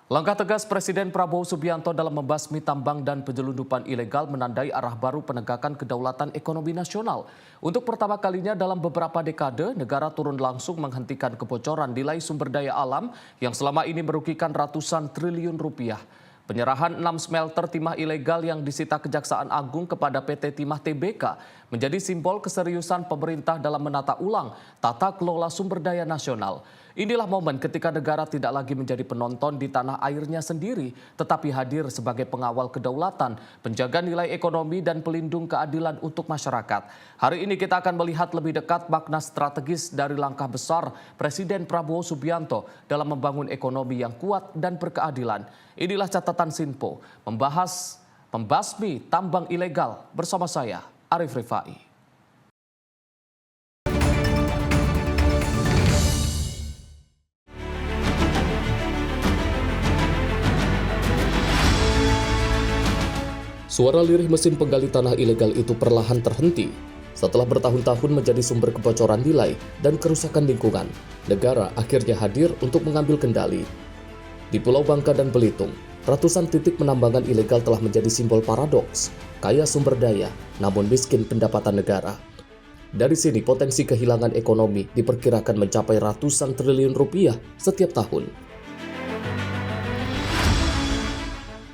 Langkah tegas Presiden Prabowo Subianto dalam membasmi tambang dan penyelundupan ilegal menandai arah baru penegakan kedaulatan ekonomi nasional. Untuk pertama kalinya dalam beberapa dekade, negara turun langsung menghentikan kebocoran nilai sumber daya alam yang selama ini merugikan ratusan triliun rupiah. Penyerahan 6 smelter timah ilegal yang disita Kejaksaan Agung kepada PT Timah Tbk menjadi simbol keseriusan pemerintah dalam menata ulang tata kelola sumber daya nasional. Inilah momen ketika negara tidak lagi menjadi penonton di tanah airnya sendiri, tetapi hadir sebagai pengawal kedaulatan, penjaga nilai ekonomi dan pelindung keadilan untuk masyarakat. Hari ini kita akan melihat lebih dekat makna strategis dari langkah besar Presiden Prabowo Subianto dalam membangun ekonomi yang kuat dan berkeadilan. Inilah catatan Sinpo, membahas pembasmi tambang ilegal bersama saya, Arif Rifai. Suara lirih mesin penggali tanah ilegal itu perlahan terhenti. Setelah bertahun-tahun menjadi sumber kebocoran nilai dan kerusakan lingkungan, negara akhirnya hadir untuk mengambil kendali. Di Pulau Bangka dan Belitung, ratusan titik penambangan ilegal telah menjadi simbol paradoks, kaya sumber daya, namun miskin pendapatan negara. Dari sini potensi kehilangan ekonomi diperkirakan mencapai ratusan triliun rupiah setiap tahun.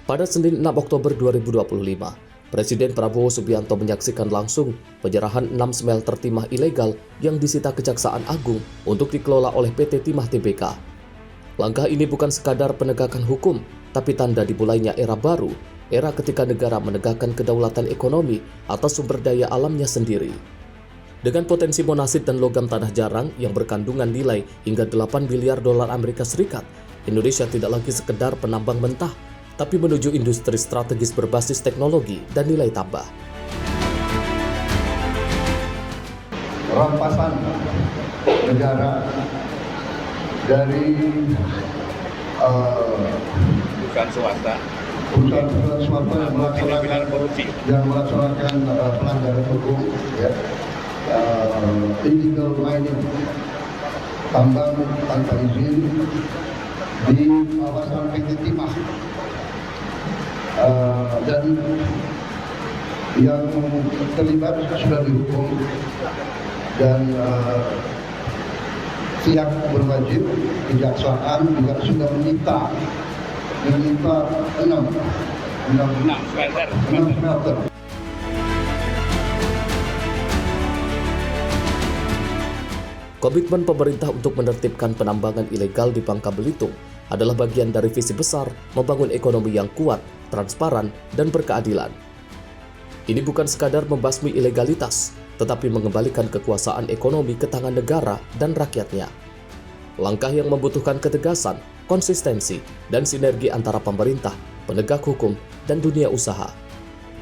Pada Senin 6 Oktober 2025, Presiden Prabowo Subianto menyaksikan langsung penyerahan 6 smelter timah ilegal yang disita Kejaksaan Agung untuk dikelola oleh PT Timah Tbk. Langkah ini bukan sekadar penegakan hukum, tapi tanda dimulainya era baru, era ketika negara menegakkan kedaulatan ekonomi atas sumber daya alamnya sendiri. Dengan potensi monasit dan logam tanah jarang yang berkandungan nilai hingga 8 miliar dolar Amerika Serikat, Indonesia tidak lagi sekedar penambang mentah, tapi menuju industri strategis berbasis teknologi dan nilai tambah. Rampasan negara dari perusahaan swasta yang melaksanakan pelanggaran hukum, ya, illegal mining, tambang tanpa izin di kawasan PT Timah. Dan yang terlibat sudah dihukum dan pihak berwajib kejaksaan juga sudah menyita 6 smelter. Komitmen pemerintah untuk menertibkan penambangan ilegal di Bangka Belitung adalah bagian dari visi besar membangun ekonomi yang kuat, transparan, dan berkeadilan. Ini bukan sekadar membasmi ilegalitas, tetapi mengembalikan kekuasaan ekonomi ke tangan negara dan rakyatnya. Langkah yang membutuhkan ketegasan, konsistensi, dan sinergi antara pemerintah, penegak hukum, dan dunia usaha.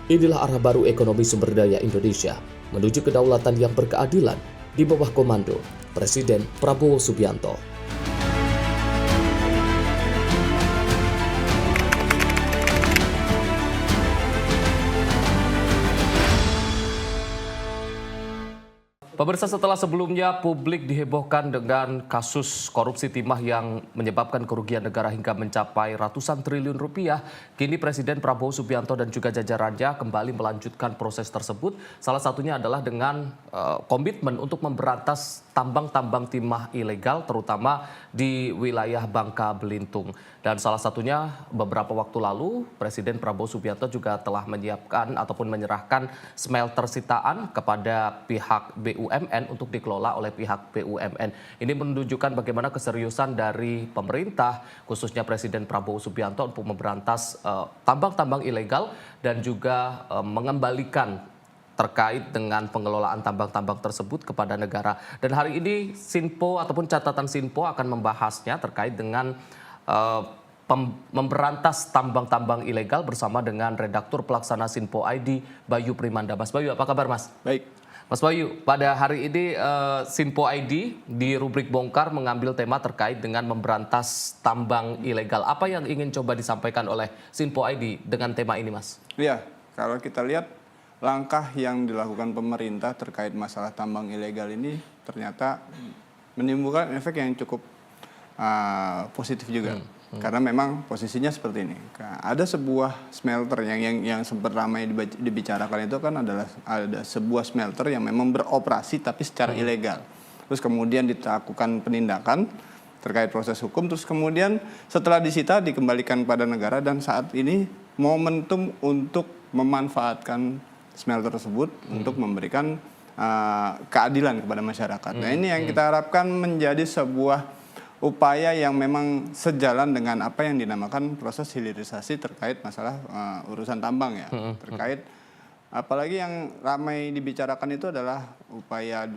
Inilah arah baru ekonomi sumber daya Indonesia menuju kedaulatan yang berkeadilan di bawah komando Presiden Prabowo Subianto. Pemirsa, setelah sebelumnya publik dihebohkan dengan kasus korupsi timah yang menyebabkan kerugian negara hingga mencapai ratusan triliun rupiah, kini Presiden Prabowo Subianto dan juga jajarannya kembali melanjutkan proses tersebut. Salah satunya adalah dengan komitmen untuk memberantas tambang-tambang timah ilegal, terutama di wilayah Bangka Belitung. Dan salah satunya beberapa waktu lalu, Presiden Prabowo Subianto juga telah menyiapkan ataupun menyerahkan smelter sitaan kepada pihak BUMN untuk dikelola oleh pihak BUMN. Ini menunjukkan bagaimana keseriusan dari pemerintah, khususnya Presiden Prabowo Subianto untuk memberantas tambang-tambang ilegal dan juga mengembalikan terkait dengan pengelolaan tambang-tambang tersebut kepada negara. Dan hari ini Sinpo ataupun catatan Sinpo akan membahasnya terkait dengan memberantas tambang-tambang ilegal bersama dengan redaktur pelaksana Sinpo ID Bayu Primanda. Mas Bayu, apa kabar Mas? Baik. Mas Bayu, pada hari ini Sinpo ID di rubrik Bongkar mengambil tema terkait dengan memberantas tambang ilegal. Apa yang ingin coba disampaikan oleh Sinpo ID dengan tema ini, Mas? Iya, kalau kita lihat langkah yang dilakukan pemerintah terkait masalah tambang ilegal ini ternyata menimbulkan efek yang cukup positif juga. Karena memang posisinya seperti ini. Ada sebuah smelter yang sempat ramai dibicarakan itu kan adalah ada sebuah smelter yang memang beroperasi tapi secara ilegal. Terus kemudian dilakukan penindakan terkait proses hukum, terus kemudian setelah disita dikembalikan pada negara, dan saat ini momentum untuk memanfaatkan smelter tersebut untuk memberikan keadilan kepada masyarakat. Nah, ini yang kita harapkan menjadi sebuah upaya yang memang sejalan dengan apa yang dinamakan proses hilirisasi terkait masalah urusan tambang ya. Terkait apalagi yang ramai dibicarakan itu adalah upaya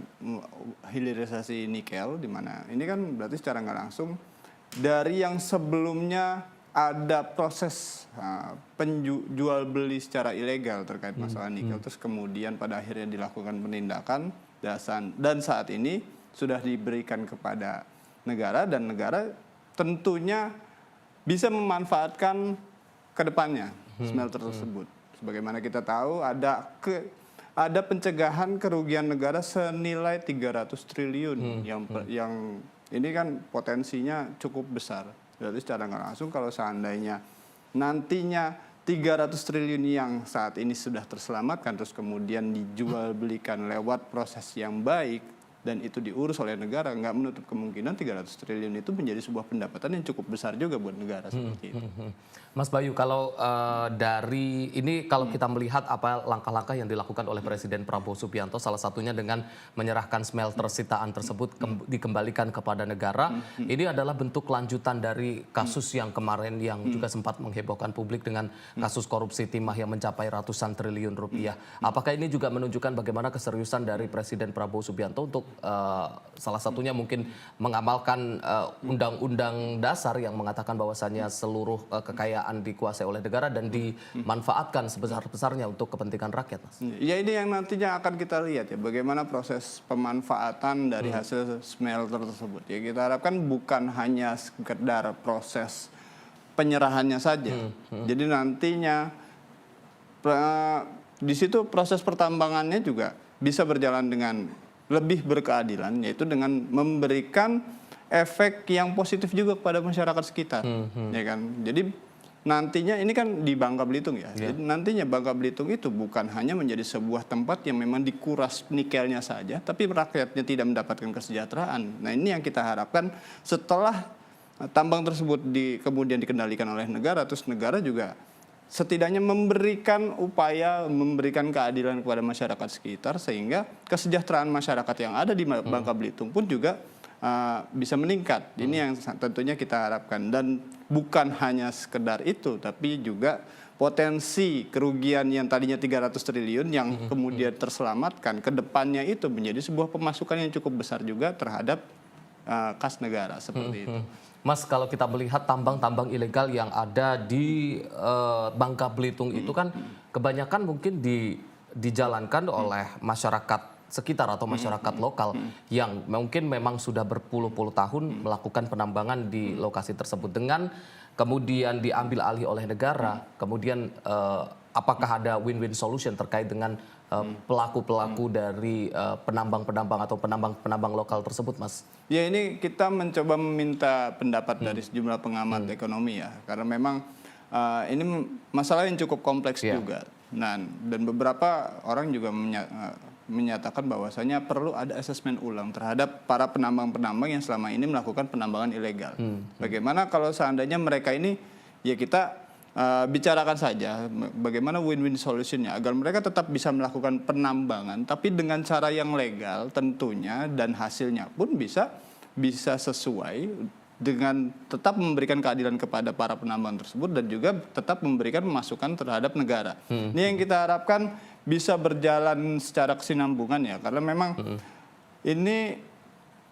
hilirisasi nikel, di mana ini kan berarti secara nggak langsung dari yang sebelumnya ada proses penjual beli secara ilegal terkait masalah nikel, terus kemudian pada akhirnya dilakukan penindakan dan saat ini sudah diberikan kepada negara, dan negara tentunya bisa memanfaatkan ke depannya smelter tersebut. Sebagaimana kita tahu ada pencegahan kerugian negara senilai 300 triliun yang ini kan potensinya cukup besar. Jadi secara nggak langsung kalau seandainya nantinya 300 triliun yang saat ini sudah terselamatkan terus kemudian dijual belikan lewat proses yang baik dan itu diurus oleh negara, nggak menutup kemungkinan 300 triliun itu menjadi sebuah pendapatan yang cukup besar juga buat negara seperti itu. Mas Bayu, kalau dari ini kalau kita melihat apa langkah-langkah yang dilakukan oleh Presiden Prabowo Subianto, salah satunya dengan menyerahkan smelter sitaan tersebut dikembalikan kepada negara, ini adalah bentuk lanjutan dari kasus yang kemarin yang juga sempat menghebohkan publik dengan kasus korupsi timah yang mencapai ratusan triliun rupiah. Apakah ini juga menunjukkan bagaimana keseriusan dari Presiden Prabowo Subianto untuk salah satunya mungkin mengamalkan undang-undang dasar yang mengatakan bahwasannya seluruh kekayaan dikuasai oleh negara dan dimanfaatkan sebesar-besarnya untuk kepentingan rakyat, Mas? Ya, ini yang nantinya akan kita lihat ya, bagaimana proses pemanfaatan dari hasil smelter tersebut. Ya, kita harapkan bukan hanya sekedar proses penyerahannya saja. Jadi nantinya di situ proses pertambangannya juga bisa berjalan dengan lebih berkeadilan, yaitu dengan memberikan efek yang positif juga kepada masyarakat sekitar, ya kan? Jadi nantinya ini kan di Bangka Belitung ya. Jadi nantinya Bangka Belitung itu bukan hanya menjadi sebuah tempat yang memang dikuras nikelnya saja, tapi rakyatnya tidak mendapatkan kesejahteraan. Nah, ini yang kita harapkan setelah tambang tersebut kemudian dikendalikan oleh negara, terus negara juga setidaknya memberikan upaya memberikan keadilan kepada masyarakat sekitar sehingga kesejahteraan masyarakat yang ada di Bangka Belitung pun juga bisa meningkat. Ini yang tentunya kita harapkan, dan bukan hanya sekedar itu tapi juga potensi kerugian yang tadinya 300 triliun yang kemudian terselamatkan ke depannya itu menjadi sebuah pemasukan yang cukup besar juga terhadap kas negara seperti itu. Mas, kalau kita melihat tambang-tambang ilegal yang ada di Bangka Belitung itu kan kebanyakan mungkin dijalankan oleh masyarakat sekitar atau masyarakat lokal yang mungkin memang sudah berpuluh-puluh tahun melakukan penambangan di lokasi tersebut, dengan kemudian diambil alih oleh negara. Kemudian apakah ada win-win solution terkait dengan pelaku-pelaku dari penambang-penambang atau penambang-penambang lokal tersebut, Mas? Ya, ini kita mencoba meminta pendapat dari sejumlah pengamat ekonomi ya, karena memang ini masalah yang cukup kompleks juga. Nah, dan beberapa orang juga menyatakan bahwasanya perlu ada asesmen ulang terhadap para penambang-penambang yang selama ini melakukan penambangan ilegal. Bagaimana kalau seandainya mereka ini, ya kita bicarakan saja bagaimana win-win solutionnya agar mereka tetap bisa melakukan penambangan tapi dengan cara yang legal tentunya, dan hasilnya pun bisa sesuai dengan tetap memberikan keadilan kepada para penambang tersebut dan juga tetap memberikan masukan terhadap negara. Ini yang kita harapkan bisa berjalan secara kesinambungan ya, karena memang ini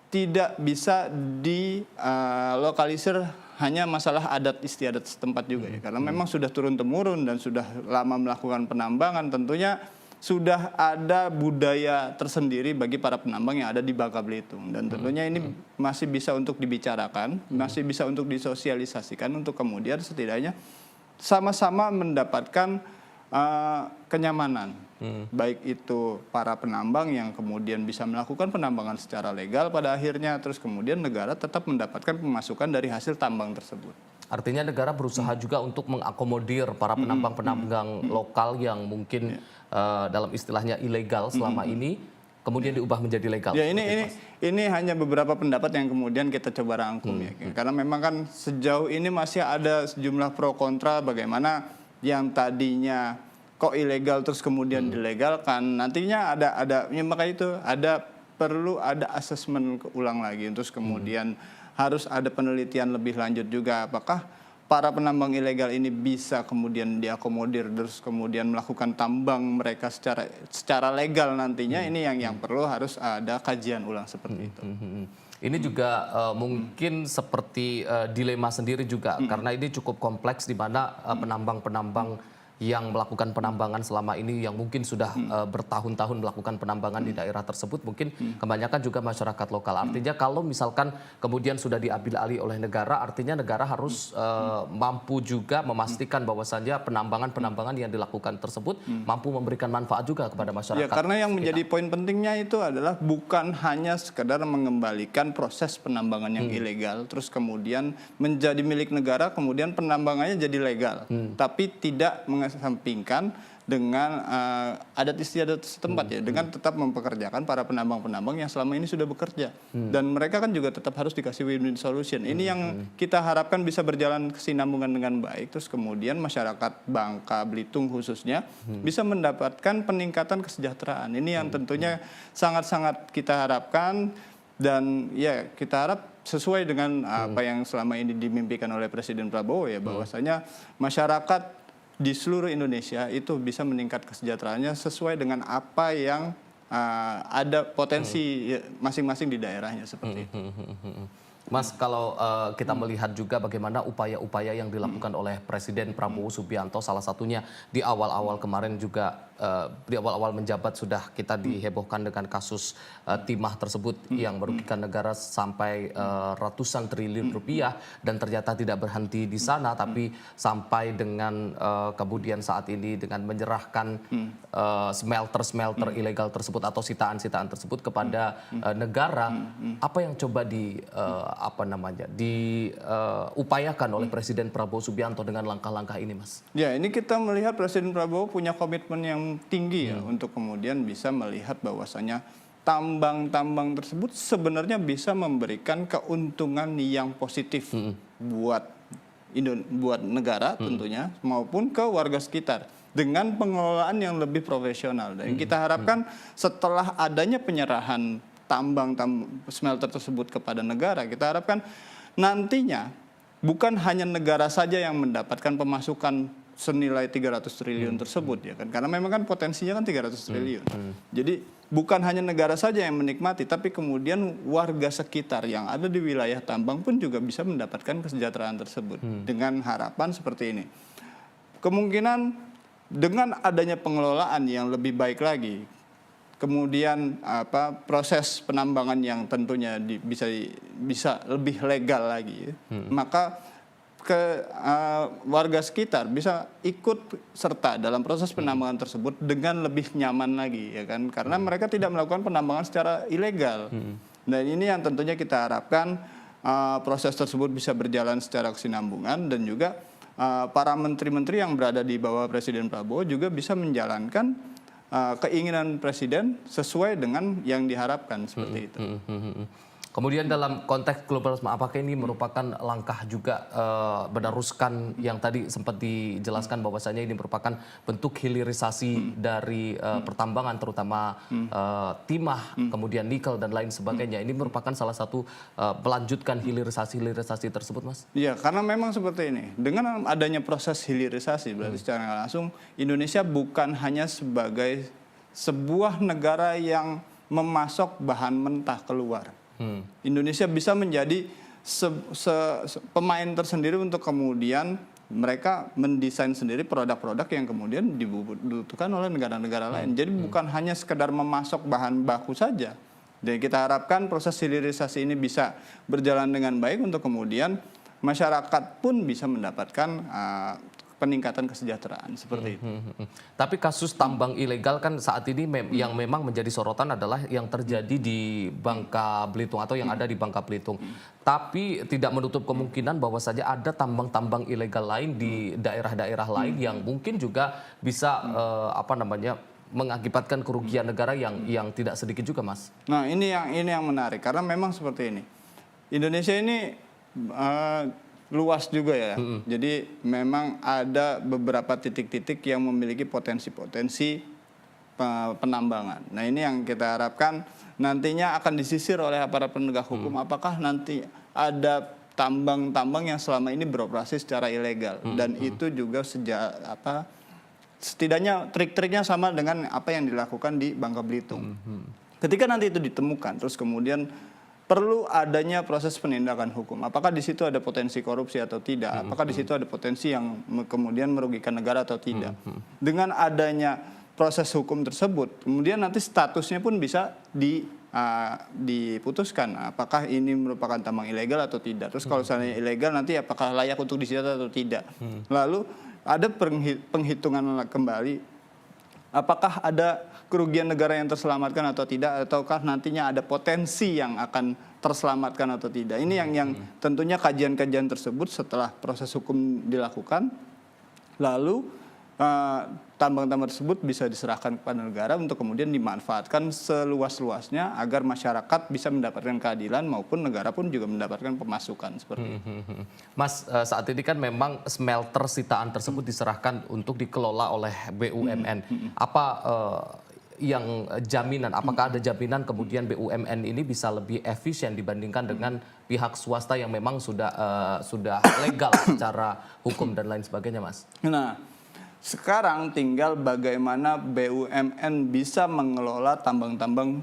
tidak bisa dilokalisir hanya masalah adat istiadat setempat juga ya, karena memang sudah turun-temurun dan sudah lama melakukan penambangan, tentunya sudah ada budaya tersendiri bagi para penambang yang ada di Bangka Belitung, dan tentunya ini masih bisa untuk dibicarakan, masih bisa untuk disosialisasikan untuk kemudian setidaknya sama-sama mendapatkan kenyamanan, baik itu para penambang yang kemudian bisa melakukan penambangan secara legal pada akhirnya, terus kemudian negara tetap mendapatkan pemasukan dari hasil tambang tersebut. Artinya negara berusaha juga untuk mengakomodir para penambang-penambang lokal yang mungkin dalam istilahnya ilegal selama ini, kemudian diubah menjadi legal. Ya, ini hanya beberapa pendapat yang kemudian kita coba rangkum ya. Karena memang kan sejauh ini masih ada sejumlah pro kontra bagaimana yang tadinya kok ilegal terus kemudian dilegalkan. Nantinya ya makanya itu perlu ada asesmen ulang lagi, terus kemudian harus ada penelitian lebih lanjut juga apakah para penambang ilegal ini bisa kemudian diakomodir terus kemudian melakukan tambang mereka secara legal nantinya. Ini yang perlu harus ada kajian ulang seperti itu. Ini juga mungkin seperti dilema sendiri juga karena ini cukup kompleks di mana penambang-penambang yang melakukan penambangan selama ini yang mungkin sudah bertahun-tahun melakukan penambangan di daerah tersebut mungkin kebanyakan juga masyarakat lokal. Artinya kalau misalkan kemudian sudah diambil alih oleh negara, artinya negara harus mampu juga memastikan bahwasannya penambangan-penambangan yang dilakukan tersebut mampu memberikan manfaat juga kepada masyarakat. Ya, karena yang menjadi poin pentingnya itu adalah bukan hanya sekedar mengembalikan proses penambangan yang ilegal terus kemudian menjadi milik negara, kemudian penambangannya jadi legal, tapi tidak mengesampingkan dengan adat istiadat setempat ya, dengan tetap mempekerjakan para penambang-penambang yang selama ini sudah bekerja, dan mereka kan juga tetap harus dikasih win-win solution. Ini yang kita harapkan bisa berjalan kesinambungan dengan baik, terus kemudian masyarakat Bangka Belitung khususnya bisa mendapatkan peningkatan kesejahteraan. Ini yang tentunya sangat-sangat kita harapkan, dan ya kita harap sesuai dengan apa yang selama ini dimimpikan oleh Presiden Prabowo ya, bahwasanya masyarakat di seluruh Indonesia itu bisa meningkat kesejahteraannya sesuai dengan apa yang ada potensi masing-masing di daerahnya seperti itu. Mas, kalau kita melihat juga bagaimana upaya-upaya yang dilakukan oleh Presiden Prabowo Subianto, salah satunya di awal-awal kemarin juga di awal-awal menjabat sudah kita dihebohkan dengan kasus timah tersebut yang merugikan negara sampai ratusan triliun rupiah, dan ternyata tidak berhenti di sana tapi sampai dengan kemudian saat ini dengan menyerahkan smelter-smelter ilegal tersebut atau sitaan-sitaan tersebut kepada negara. Apa yang coba diupayakan oleh Presiden Prabowo Subianto dengan langkah-langkah ini, Mas? Ya, ini kita melihat Presiden Prabowo punya komitmen yang tinggi ya untuk kemudian bisa melihat bahwasanya tambang-tambang tersebut sebenarnya bisa memberikan keuntungan yang positif buat negara tentunya maupun ke warga sekitar dengan pengelolaan yang lebih profesional. Dan kita harapkan setelah adanya penyerahan tambang smelter tersebut kepada negara, kita harapkan nantinya bukan hanya negara saja yang mendapatkan pemasukan senilai 300 triliun tersebut ya kan, karena memang kan potensinya kan 300 triliun. Jadi bukan hanya negara saja yang menikmati, tapi kemudian warga sekitar yang ada di wilayah tambang pun juga bisa mendapatkan kesejahteraan tersebut dengan harapan seperti ini. Kemungkinan dengan adanya pengelolaan yang lebih baik lagi, kemudian proses penambangan yang tentunya bisa lebih legal lagi, maka warga sekitar bisa ikut serta dalam proses penambangan tersebut dengan lebih nyaman lagi ya kan, karena mereka tidak melakukan penambangan secara ilegal. Dan ini yang tentunya kita harapkan proses tersebut bisa berjalan secara kesinambungan, dan juga para menteri-menteri yang berada di bawah Presiden Prabowo juga bisa menjalankan keinginan Presiden sesuai dengan yang diharapkan seperti itu. Kemudian dalam konteks globalisme, apakah ini merupakan langkah juga meneruskan yang tadi sempat dijelaskan bahwasanya ini merupakan bentuk hilirisasi dari pertambangan terutama timah, kemudian nikel dan lain sebagainya. Ini merupakan salah satu melanjutkan hilirisasi tersebut, Mas? Iya, karena memang seperti ini. Dengan adanya proses hilirisasi, berarti secara langsung Indonesia bukan hanya sebagai sebuah negara yang memasok bahan mentah keluar. Indonesia bisa menjadi pemain tersendiri untuk kemudian mereka mendesain sendiri produk-produk yang kemudian dibutuhkan oleh negara-negara lain. Jadi bukan hanya sekedar memasok bahan baku saja. Dan kita harapkan proses hilirisasi ini bisa berjalan dengan baik untuk kemudian masyarakat pun bisa mendapatkan peningkatan kesejahteraan seperti itu. Tapi kasus tambang ilegal kan saat ini yang memang menjadi sorotan adalah yang terjadi di Bangka Belitung atau yang ada di Bangka Belitung. Tapi tidak menutup kemungkinan bahwa saja ada tambang-tambang ilegal lain di daerah-daerah lain yang mungkin juga bisa mengakibatkan kerugian negara yang tidak sedikit juga, Mas. Nah, ini yang menarik karena memang seperti ini. Indonesia ini luas juga ya. Jadi memang ada beberapa titik-titik yang memiliki potensi-potensi penambangan. Nah, ini yang kita harapkan nantinya akan disisir oleh aparat penegak hukum. Apakah nanti ada tambang-tambang yang selama ini beroperasi secara ilegal dan itu juga setidaknya trik-triknya sama dengan apa yang dilakukan di Bangka Belitung. Ketika nanti itu ditemukan, terus kemudian perlu adanya proses penindakan hukum. Apakah di situ ada potensi korupsi atau tidak? Apakah di situ ada potensi yang kemudian merugikan negara atau tidak? Dengan adanya proses hukum tersebut, kemudian nanti statusnya pun bisa diputuskan. Apakah ini merupakan tambang ilegal atau tidak? Terus kalau misalnya ilegal, nanti apakah layak untuk disita atau tidak? Lalu ada penghitungan kembali, apakah ada kerugian negara yang terselamatkan atau tidak, ataukah nantinya ada potensi yang akan terselamatkan atau tidak. Ini yang tentunya kajian-kajian tersebut setelah proses hukum dilakukan, lalu tambang-tambang tersebut bisa diserahkan kepada negara untuk kemudian dimanfaatkan seluas-luasnya agar masyarakat bisa mendapatkan keadilan maupun negara pun juga mendapatkan pemasukan seperti itu. Mas, saat ini kan memang smelter sitaan tersebut diserahkan untuk dikelola oleh BUMN. Apa yang jaminan, apakah ada jaminan kemudian BUMN ini bisa lebih efisien dibandingkan dengan pihak swasta yang memang sudah legal secara hukum dan lain sebagainya, Mas? Nah, sekarang tinggal bagaimana BUMN bisa mengelola tambang-tambang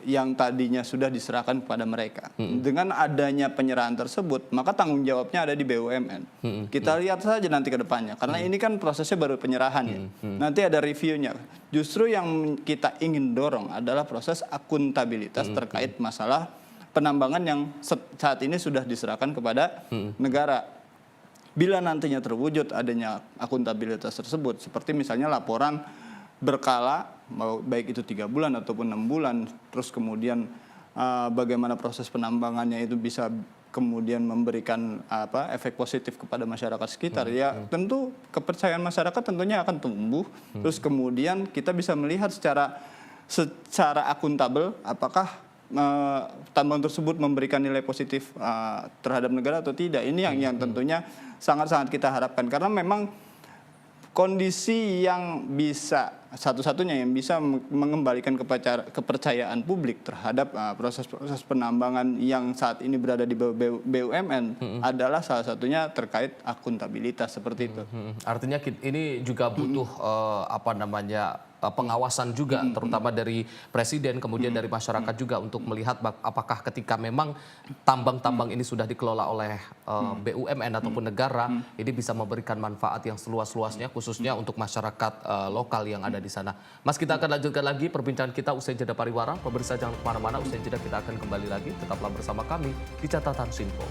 yang tadinya sudah diserahkan kepada mereka. Dengan adanya penyerahan tersebut, maka tanggung jawabnya ada di BUMN. Kita lihat saja nanti ke depannya, karena ini kan prosesnya baru penyerahan ya. Nanti ada reviewnya. Justru yang kita ingin dorong adalah proses akuntabilitas terkait masalah penambangan yang saat ini sudah diserahkan kepada negara. Bila nantinya terwujud adanya akuntabilitas tersebut, seperti misalnya laporan berkala, baik itu 3 bulan ataupun 6 bulan, terus kemudian bagaimana proses penambangannya itu bisa kemudian memberikan efek positif kepada masyarakat sekitar, ya tentu kepercayaan masyarakat tentunya akan tumbuh, terus kemudian kita bisa melihat secara akuntabel apakah tambang tersebut memberikan nilai positif terhadap negara atau tidak. Ini yang tentunya sangat-sangat kita harapkan, karena memang kondisi yang bisa satu-satunya yang bisa mengembalikan kepercayaan publik terhadap proses-proses penambangan yang saat ini berada di BUMN adalah salah satunya terkait akuntabilitas seperti itu. Artinya ini juga butuh pengawasan juga, terutama dari presiden, kemudian dari masyarakat juga untuk melihat apakah ketika memang tambang-tambang ini sudah dikelola oleh BUMN ataupun negara, ini bisa memberikan manfaat yang seluas-luasnya, khususnya untuk masyarakat lokal yang ada di sana. Mas, kita akan lanjutkan lagi perbincangan kita usai jeda pariwara. Pemirsa jangan kemana-mana, usai jeda kita akan kembali lagi. Tetaplah bersama kami di Catatan Sinpo.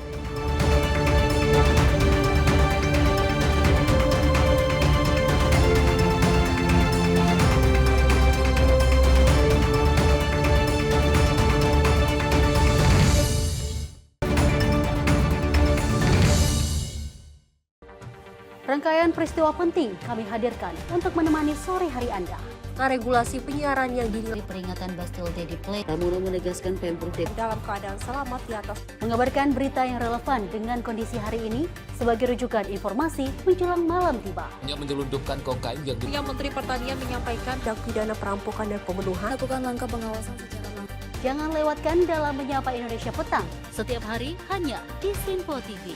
Rangkaian peristiwa penting kami hadirkan untuk menemani sore hari Anda. Regulasi penyiaran yang dinilai Peringatan Bastille Day di Play, Pramono menegaskan Pemprov DKI dalam keadaan selamat di atas mengabarkan berita yang relevan dengan kondisi hari ini sebagai rujukan informasi menjelang malam tiba. Yang menyelundupkan kokain yang Menteri Pertanian menyampaikan tindak pidana perampokan dan pembunuhan. Lakukan langkah pengawasan secara langsung. Jangan lewatkan dalam Menyapa Indonesia Petang setiap hari hanya di Sinpo TV.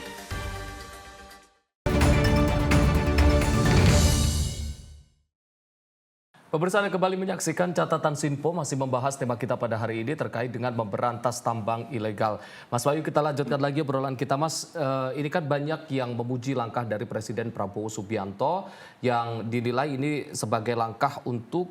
Pemirsa, Anda kembali menyaksikan Catatan Sinpo, masih membahas tema kita pada hari ini terkait dengan memberantas tambang ilegal. Mas Wahyu, kita lanjutkan lagi obrolan kita, Mas. Ini kan banyak yang memuji langkah dari Presiden Prabowo Subianto yang dinilai ini sebagai langkah untuk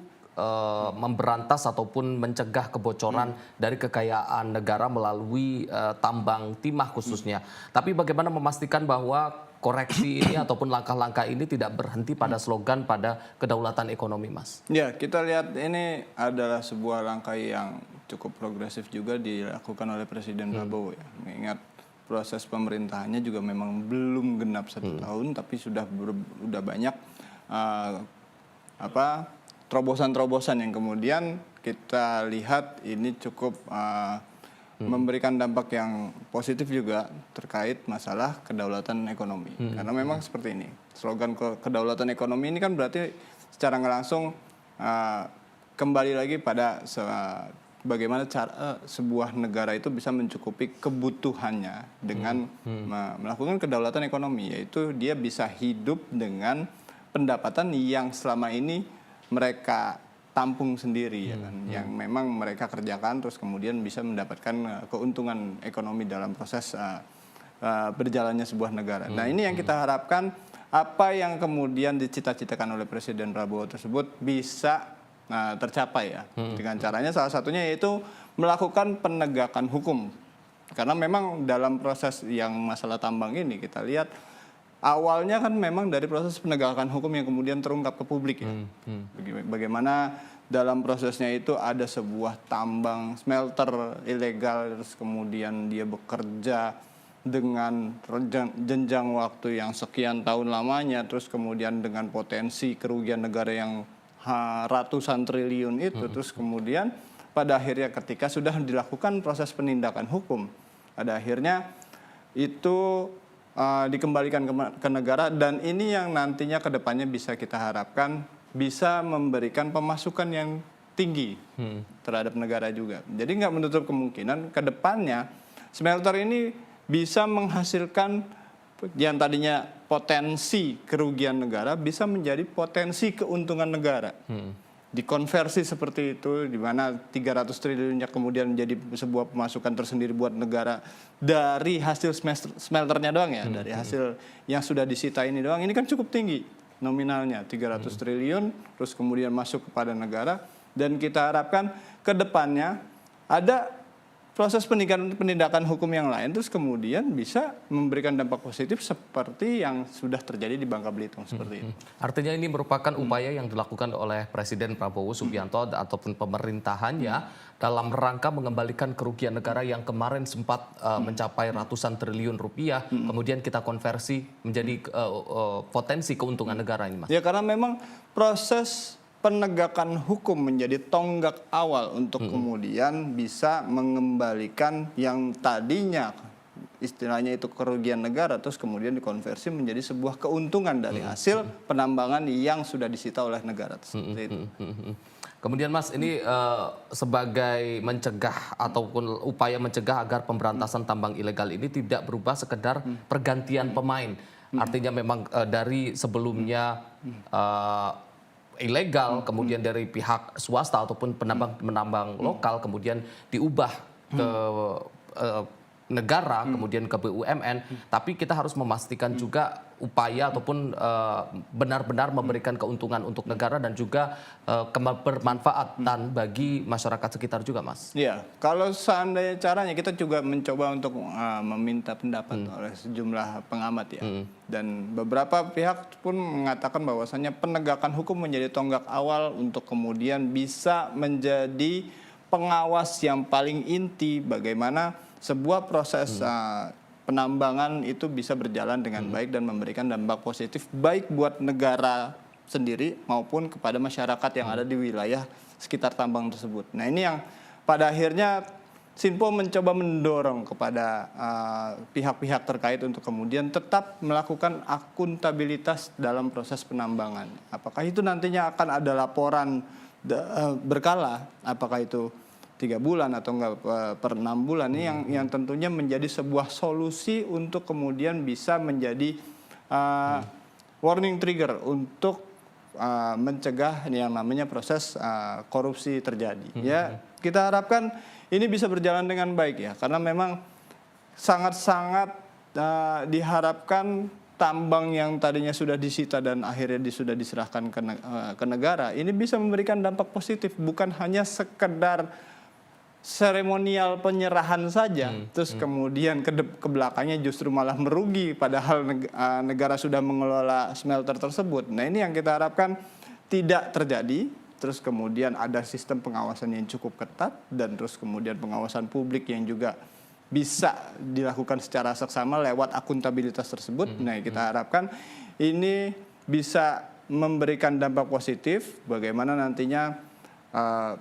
memberantas ataupun mencegah kebocoran dari kekayaan negara melalui tambang timah khususnya. Tapi bagaimana memastikan bahwa koreksi ini ataupun langkah-langkah ini tidak berhenti pada slogan pada kedaulatan ekonomi, Mas? Ya, kita lihat ini adalah sebuah langkah yang cukup progresif juga dilakukan oleh Presiden Prabowo ya. Mengingat proses pemerintahannya juga memang belum genap 1 tahun, tapi sudah banyak terobosan-terobosan yang kemudian kita lihat ini cukup memberikan dampak yang positif juga terkait masalah kedaulatan ekonomi. Karena memang seperti ini, slogan kedaulatan ekonomi ini kan berarti secara nggak langsung kembali lagi pada bagaimana cara sebuah negara itu bisa mencukupi kebutuhannya dengan melakukan kedaulatan ekonomi, yaitu dia bisa hidup dengan pendapatan yang selama ini mereka tampung sendiri ya kan, yang memang mereka kerjakan terus kemudian bisa mendapatkan keuntungan ekonomi dalam proses berjalannya sebuah negara. Nah, ini yang kita harapkan apa yang kemudian dicita-citakan oleh Presiden Prabowo tersebut bisa tercapai ya. Dengan caranya salah satunya yaitu melakukan penegakan hukum. Karena memang dalam proses yang masalah tambang ini kita lihat awalnya kan memang dari proses penegakan hukum yang kemudian terungkap ke publik ya. Bagaimana dalam prosesnya itu ada sebuah tambang smelter ilegal, terus kemudian dia bekerja dengan jenjang waktu yang sekian tahun lamanya, terus kemudian dengan potensi kerugian negara yang ratusan triliun itu, terus kemudian pada akhirnya ketika sudah dilakukan proses penindakan hukum, pada akhirnya itu dikembalikan ke negara, dan ini yang nantinya ke depannya bisa kita harapkan bisa memberikan pemasukan yang tinggi terhadap negara juga. Jadi nggak menutup kemungkinan ke depannya smelter ini bisa menghasilkan yang tadinya potensi kerugian negara bisa menjadi potensi keuntungan negara. Dikonversi seperti itu, di mana 300 triliunnya kemudian menjadi sebuah pemasukan tersendiri buat negara dari hasil smelternya doang ya, dari hasil yang sudah disita ini doang. Ini kan cukup tinggi nominalnya, 300 triliun, terus kemudian masuk kepada negara, dan kita harapkan ke depannya ada proses penindakan hukum yang lain, terus kemudian bisa memberikan dampak positif seperti yang sudah terjadi di Bangka Belitung seperti itu. Artinya ini merupakan upaya yang dilakukan oleh Presiden Prabowo Subianto ataupun pemerintahannya dalam rangka mengembalikan kerugian negara yang kemarin sempat mencapai ratusan triliun rupiah, kemudian kita konversi menjadi potensi keuntungan negara ini, Mas. Ya, karena memang proses penegakan hukum menjadi tonggak awal untuk kemudian bisa mengembalikan yang tadinya istilahnya itu kerugian negara, terus kemudian dikonversi menjadi sebuah keuntungan dari hasil penambangan yang sudah disita oleh negara. Kemudian Mas, ini sebagai mencegah ataupun upaya mencegah agar pemberantasan tambang ilegal ini tidak berubah sekedar pergantian pemain. Artinya memang dari sebelumnya ilegal, kemudian dari pihak swasta ataupun penambang lokal, kemudian diubah ke negara, kemudian ke BUMN, tapi kita harus memastikan juga upaya ataupun benar-benar memberikan keuntungan untuk negara dan juga bermanfaatan bagi masyarakat sekitar juga, Mas. Iya, kalau seandainya caranya kita juga mencoba untuk meminta pendapat oleh sejumlah pengamat ya. Dan beberapa pihak pun mengatakan bahwasannya penegakan hukum menjadi tonggak awal untuk kemudian bisa menjadi pengawas yang paling inti bagaimana sebuah proses penambangan itu bisa berjalan dengan baik dan memberikan dampak positif baik buat negara sendiri maupun kepada masyarakat yang ada di wilayah sekitar tambang tersebut. Nah, ini yang pada akhirnya Sinpo mencoba mendorong kepada pihak-pihak terkait untuk kemudian tetap melakukan akuntabilitas dalam proses penambangan. Apakah itu nantinya akan ada laporan berkala, apakah itu 3 bulan atau enggak per 6 bulan, ini yang tentunya menjadi sebuah solusi untuk kemudian bisa menjadi warning trigger untuk mencegah yang namanya proses korupsi terjadi. Ya, kita harapkan ini bisa berjalan dengan baik ya, karena memang sangat-sangat diharapkan tambang yang tadinya sudah disita dan akhirnya sudah diserahkan ke negara ini bisa memberikan dampak positif, bukan hanya sekedar seremonial penyerahan saja, terus kemudian ke belakangnya justru malah merugi, padahal negara sudah mengelola smelter tersebut. Nah ini yang kita harapkan tidak terjadi. Terus kemudian ada sistem pengawasan yang cukup ketat dan terus kemudian pengawasan publik yang juga bisa dilakukan secara seksama lewat akuntabilitas tersebut. Nah kita harapkan ini bisa memberikan dampak positif bagaimana nantinya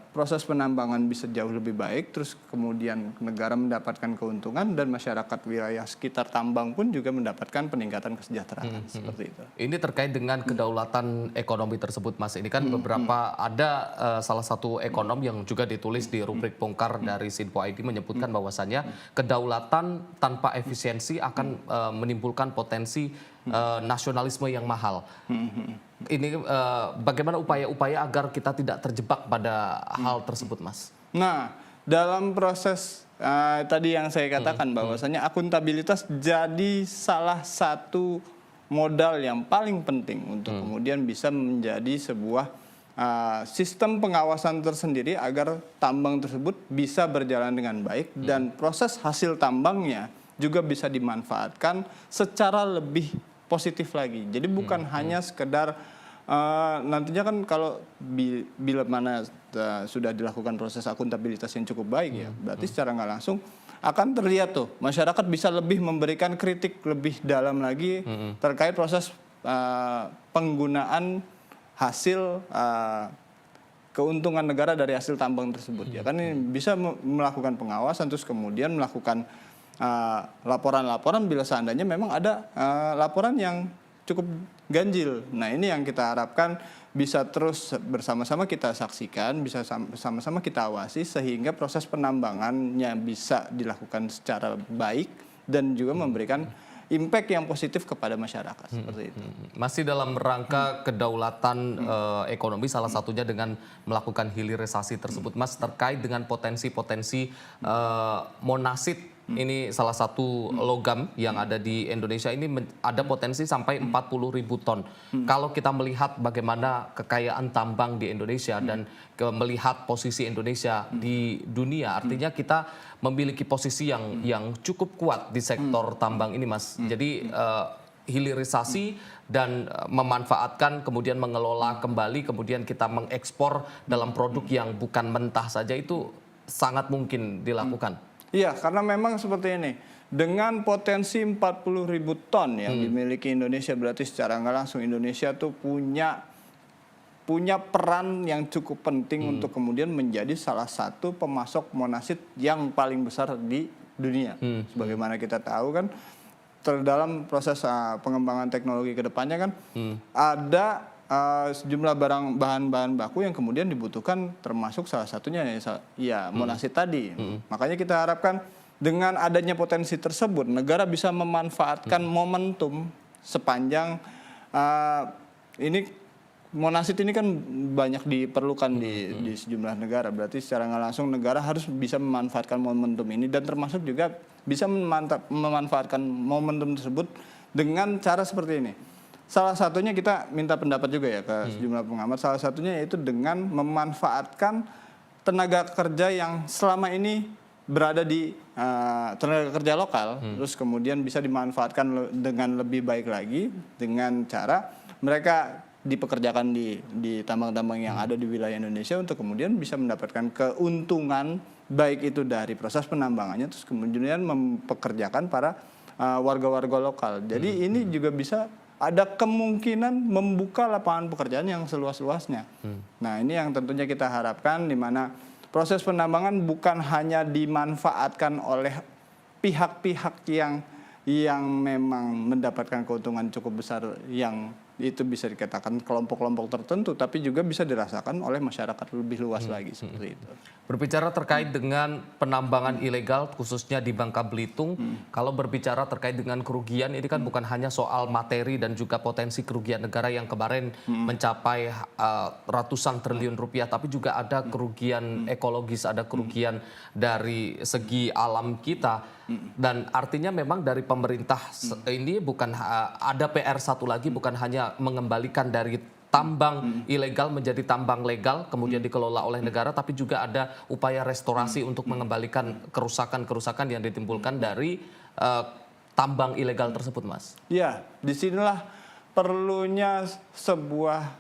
proses penambangan bisa jauh lebih baik, terus kemudian negara mendapatkan keuntungan dan masyarakat wilayah sekitar tambang pun juga mendapatkan peningkatan kesejahteraan seperti itu. Ini terkait dengan kedaulatan ekonomi tersebut, Mas. Ini kan beberapa ada salah satu ekonom yang juga ditulis di rubrik Bongkar dari Sinpo ID menyebutkan bahwasannya kedaulatan tanpa efisiensi akan menimbulkan potensi nasionalisme yang mahal. Ini bagaimana upaya-upaya agar kita tidak terjebak pada hal tersebut, Mas? Nah, dalam proses tadi yang saya katakan bahwasanya akuntabilitas jadi salah satu modal yang paling penting untuk kemudian bisa menjadi sebuah sistem pengawasan tersendiri agar tambang tersebut bisa berjalan dengan baik dan proses hasil tambangnya juga bisa dimanfaatkan secara lebih positif lagi. Jadi bukan hanya sekedar nantinya kan kalau bila mana sudah dilakukan proses akuntabilitas yang cukup baik ya, berarti secara nggak langsung akan terlihat tuh masyarakat bisa lebih memberikan kritik lebih dalam lagi terkait proses penggunaan hasil keuntungan negara dari hasil tambang tersebut. Ya kan ini bisa melakukan pengawasan terus kemudian melakukan laporan-laporan bila seandainya memang ada laporan yang cukup ganjil. Nah ini yang kita harapkan bisa terus bersama-sama kita saksikan, bisa sama-sama kita awasi sehingga proses penambangannya bisa dilakukan secara baik dan juga memberikan impact yang positif kepada masyarakat seperti itu. Masih dalam rangka kedaulatan ekonomi, salah satunya dengan melakukan hilirisasi tersebut, Mas, terkait dengan potensi-potensi monasit. Ini salah satu logam yang ada di Indonesia ini ada potensi sampai 40.000 ton. Kalau kita melihat bagaimana kekayaan tambang di Indonesia dan melihat posisi Indonesia di dunia, artinya kita memiliki posisi yang cukup kuat di sektor tambang ini, Mas. Jadi hilirisasi dan memanfaatkan kemudian mengelola kembali kemudian kita mengekspor dalam produk yang bukan mentah saja itu sangat mungkin dilakukan. Iya, karena memang seperti ini. Dengan potensi 40.000 ton yang dimiliki Indonesia, berarti secara nggak langsung Indonesia tuh punya peran yang cukup penting untuk kemudian menjadi salah satu pemasok monasit yang paling besar di dunia. Sebagaimana kita tahu kan, dalam proses pengembangan teknologi ke depannya kan ada sejumlah bahan-bahan baku yang kemudian dibutuhkan, termasuk salah satunya ya monasit tadi. Makanya kita harapkan dengan adanya potensi tersebut negara bisa memanfaatkan momentum sepanjang ini monasit ini kan banyak diperlukan di sejumlah negara. Berarti secara nggak langsung negara harus bisa memanfaatkan momentum ini dan termasuk juga bisa memanfaatkan momentum tersebut dengan cara seperti ini. Salah satunya kita minta pendapat juga ya ke sejumlah pengamat. Salah satunya yaitu dengan memanfaatkan tenaga kerja yang selama ini berada di tenaga kerja lokal, terus kemudian bisa dimanfaatkan dengan lebih baik lagi dengan cara mereka dipekerjakan di tambang-tambang yang ada di wilayah Indonesia untuk kemudian bisa mendapatkan keuntungan baik itu dari proses penambangannya, terus kemudian mempekerjakan para warga-warga lokal. Jadi ini juga bisa ada kemungkinan membuka lapangan pekerjaan yang seluas-luasnya. Nah ini yang tentunya kita harapkan, di mana proses penambangan bukan hanya dimanfaatkan oleh pihak-pihak yang memang mendapatkan keuntungan cukup besar, yang itu bisa dikatakan kelompok-kelompok tertentu, tapi juga bisa dirasakan oleh masyarakat lebih luas lagi seperti itu. Berbicara terkait dengan penambangan ilegal khususnya di Bangka Belitung, kalau berbicara terkait dengan kerugian ini kan bukan hanya soal materi dan juga potensi kerugian negara yang kemarin mencapai ratusan triliun rupiah, tapi juga ada kerugian ekologis, ada kerugian dari segi alam kita. Dan artinya memang dari pemerintah ini bukan ada PR satu lagi, bukan hanya mengembalikan dari tambang ilegal menjadi tambang legal, kemudian dikelola oleh negara, tapi juga ada upaya restorasi untuk mengembalikan kerusakan-kerusakan yang ditimbulkan dari tambang ilegal tersebut, Mas. Ya, disinilah perlunya sebuah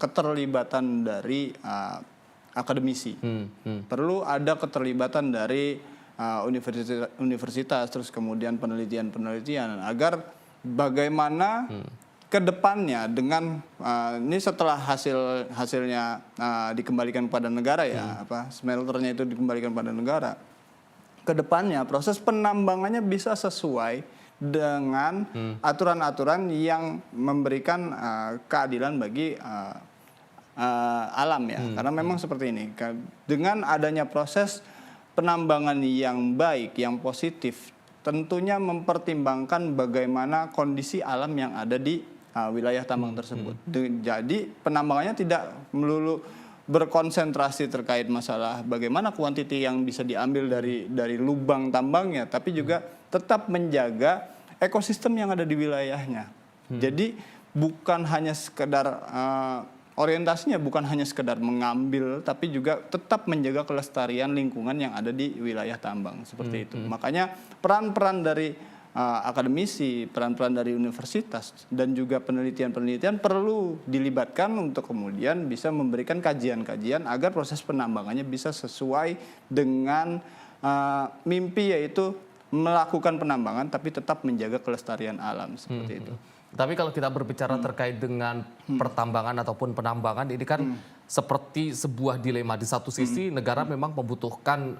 keterlibatan dari akademisi. Perlu ada keterlibatan dari universitas, terus kemudian penelitian agar bagaimana ke depannya dengan ini setelah hasilnya dikembalikan kepada negara ya, smelternya itu dikembalikan pada negara. Ke depannya proses penambangannya bisa sesuai dengan aturan-aturan yang memberikan keadilan bagi alam ya. Karena memang seperti ini. Dengan adanya proses penambangan yang baik, yang positif, tentunya mempertimbangkan bagaimana kondisi alam yang ada di wilayah tambang tersebut. Jadi penambangannya tidak melulu berkonsentrasi terkait masalah bagaimana kuantiti yang bisa diambil dari lubang tambangnya, tapi juga tetap menjaga ekosistem yang ada di wilayahnya. Jadi bukan hanya sekedar orientasinya bukan hanya sekedar mengambil, tapi juga tetap menjaga kelestarian lingkungan yang ada di wilayah tambang seperti itu. Makanya peran-peran dari akademisi, peran-peran dari universitas dan juga penelitian-penelitian perlu dilibatkan untuk kemudian bisa memberikan kajian-kajian agar proses penambangannya bisa sesuai dengan mimpi, yaitu melakukan penambangan tapi tetap menjaga kelestarian alam seperti itu. Tapi kalau kita berbicara terkait dengan pertambangan ataupun penambangan, ini kan seperti sebuah dilema. Di satu sisi negara memang membutuhkan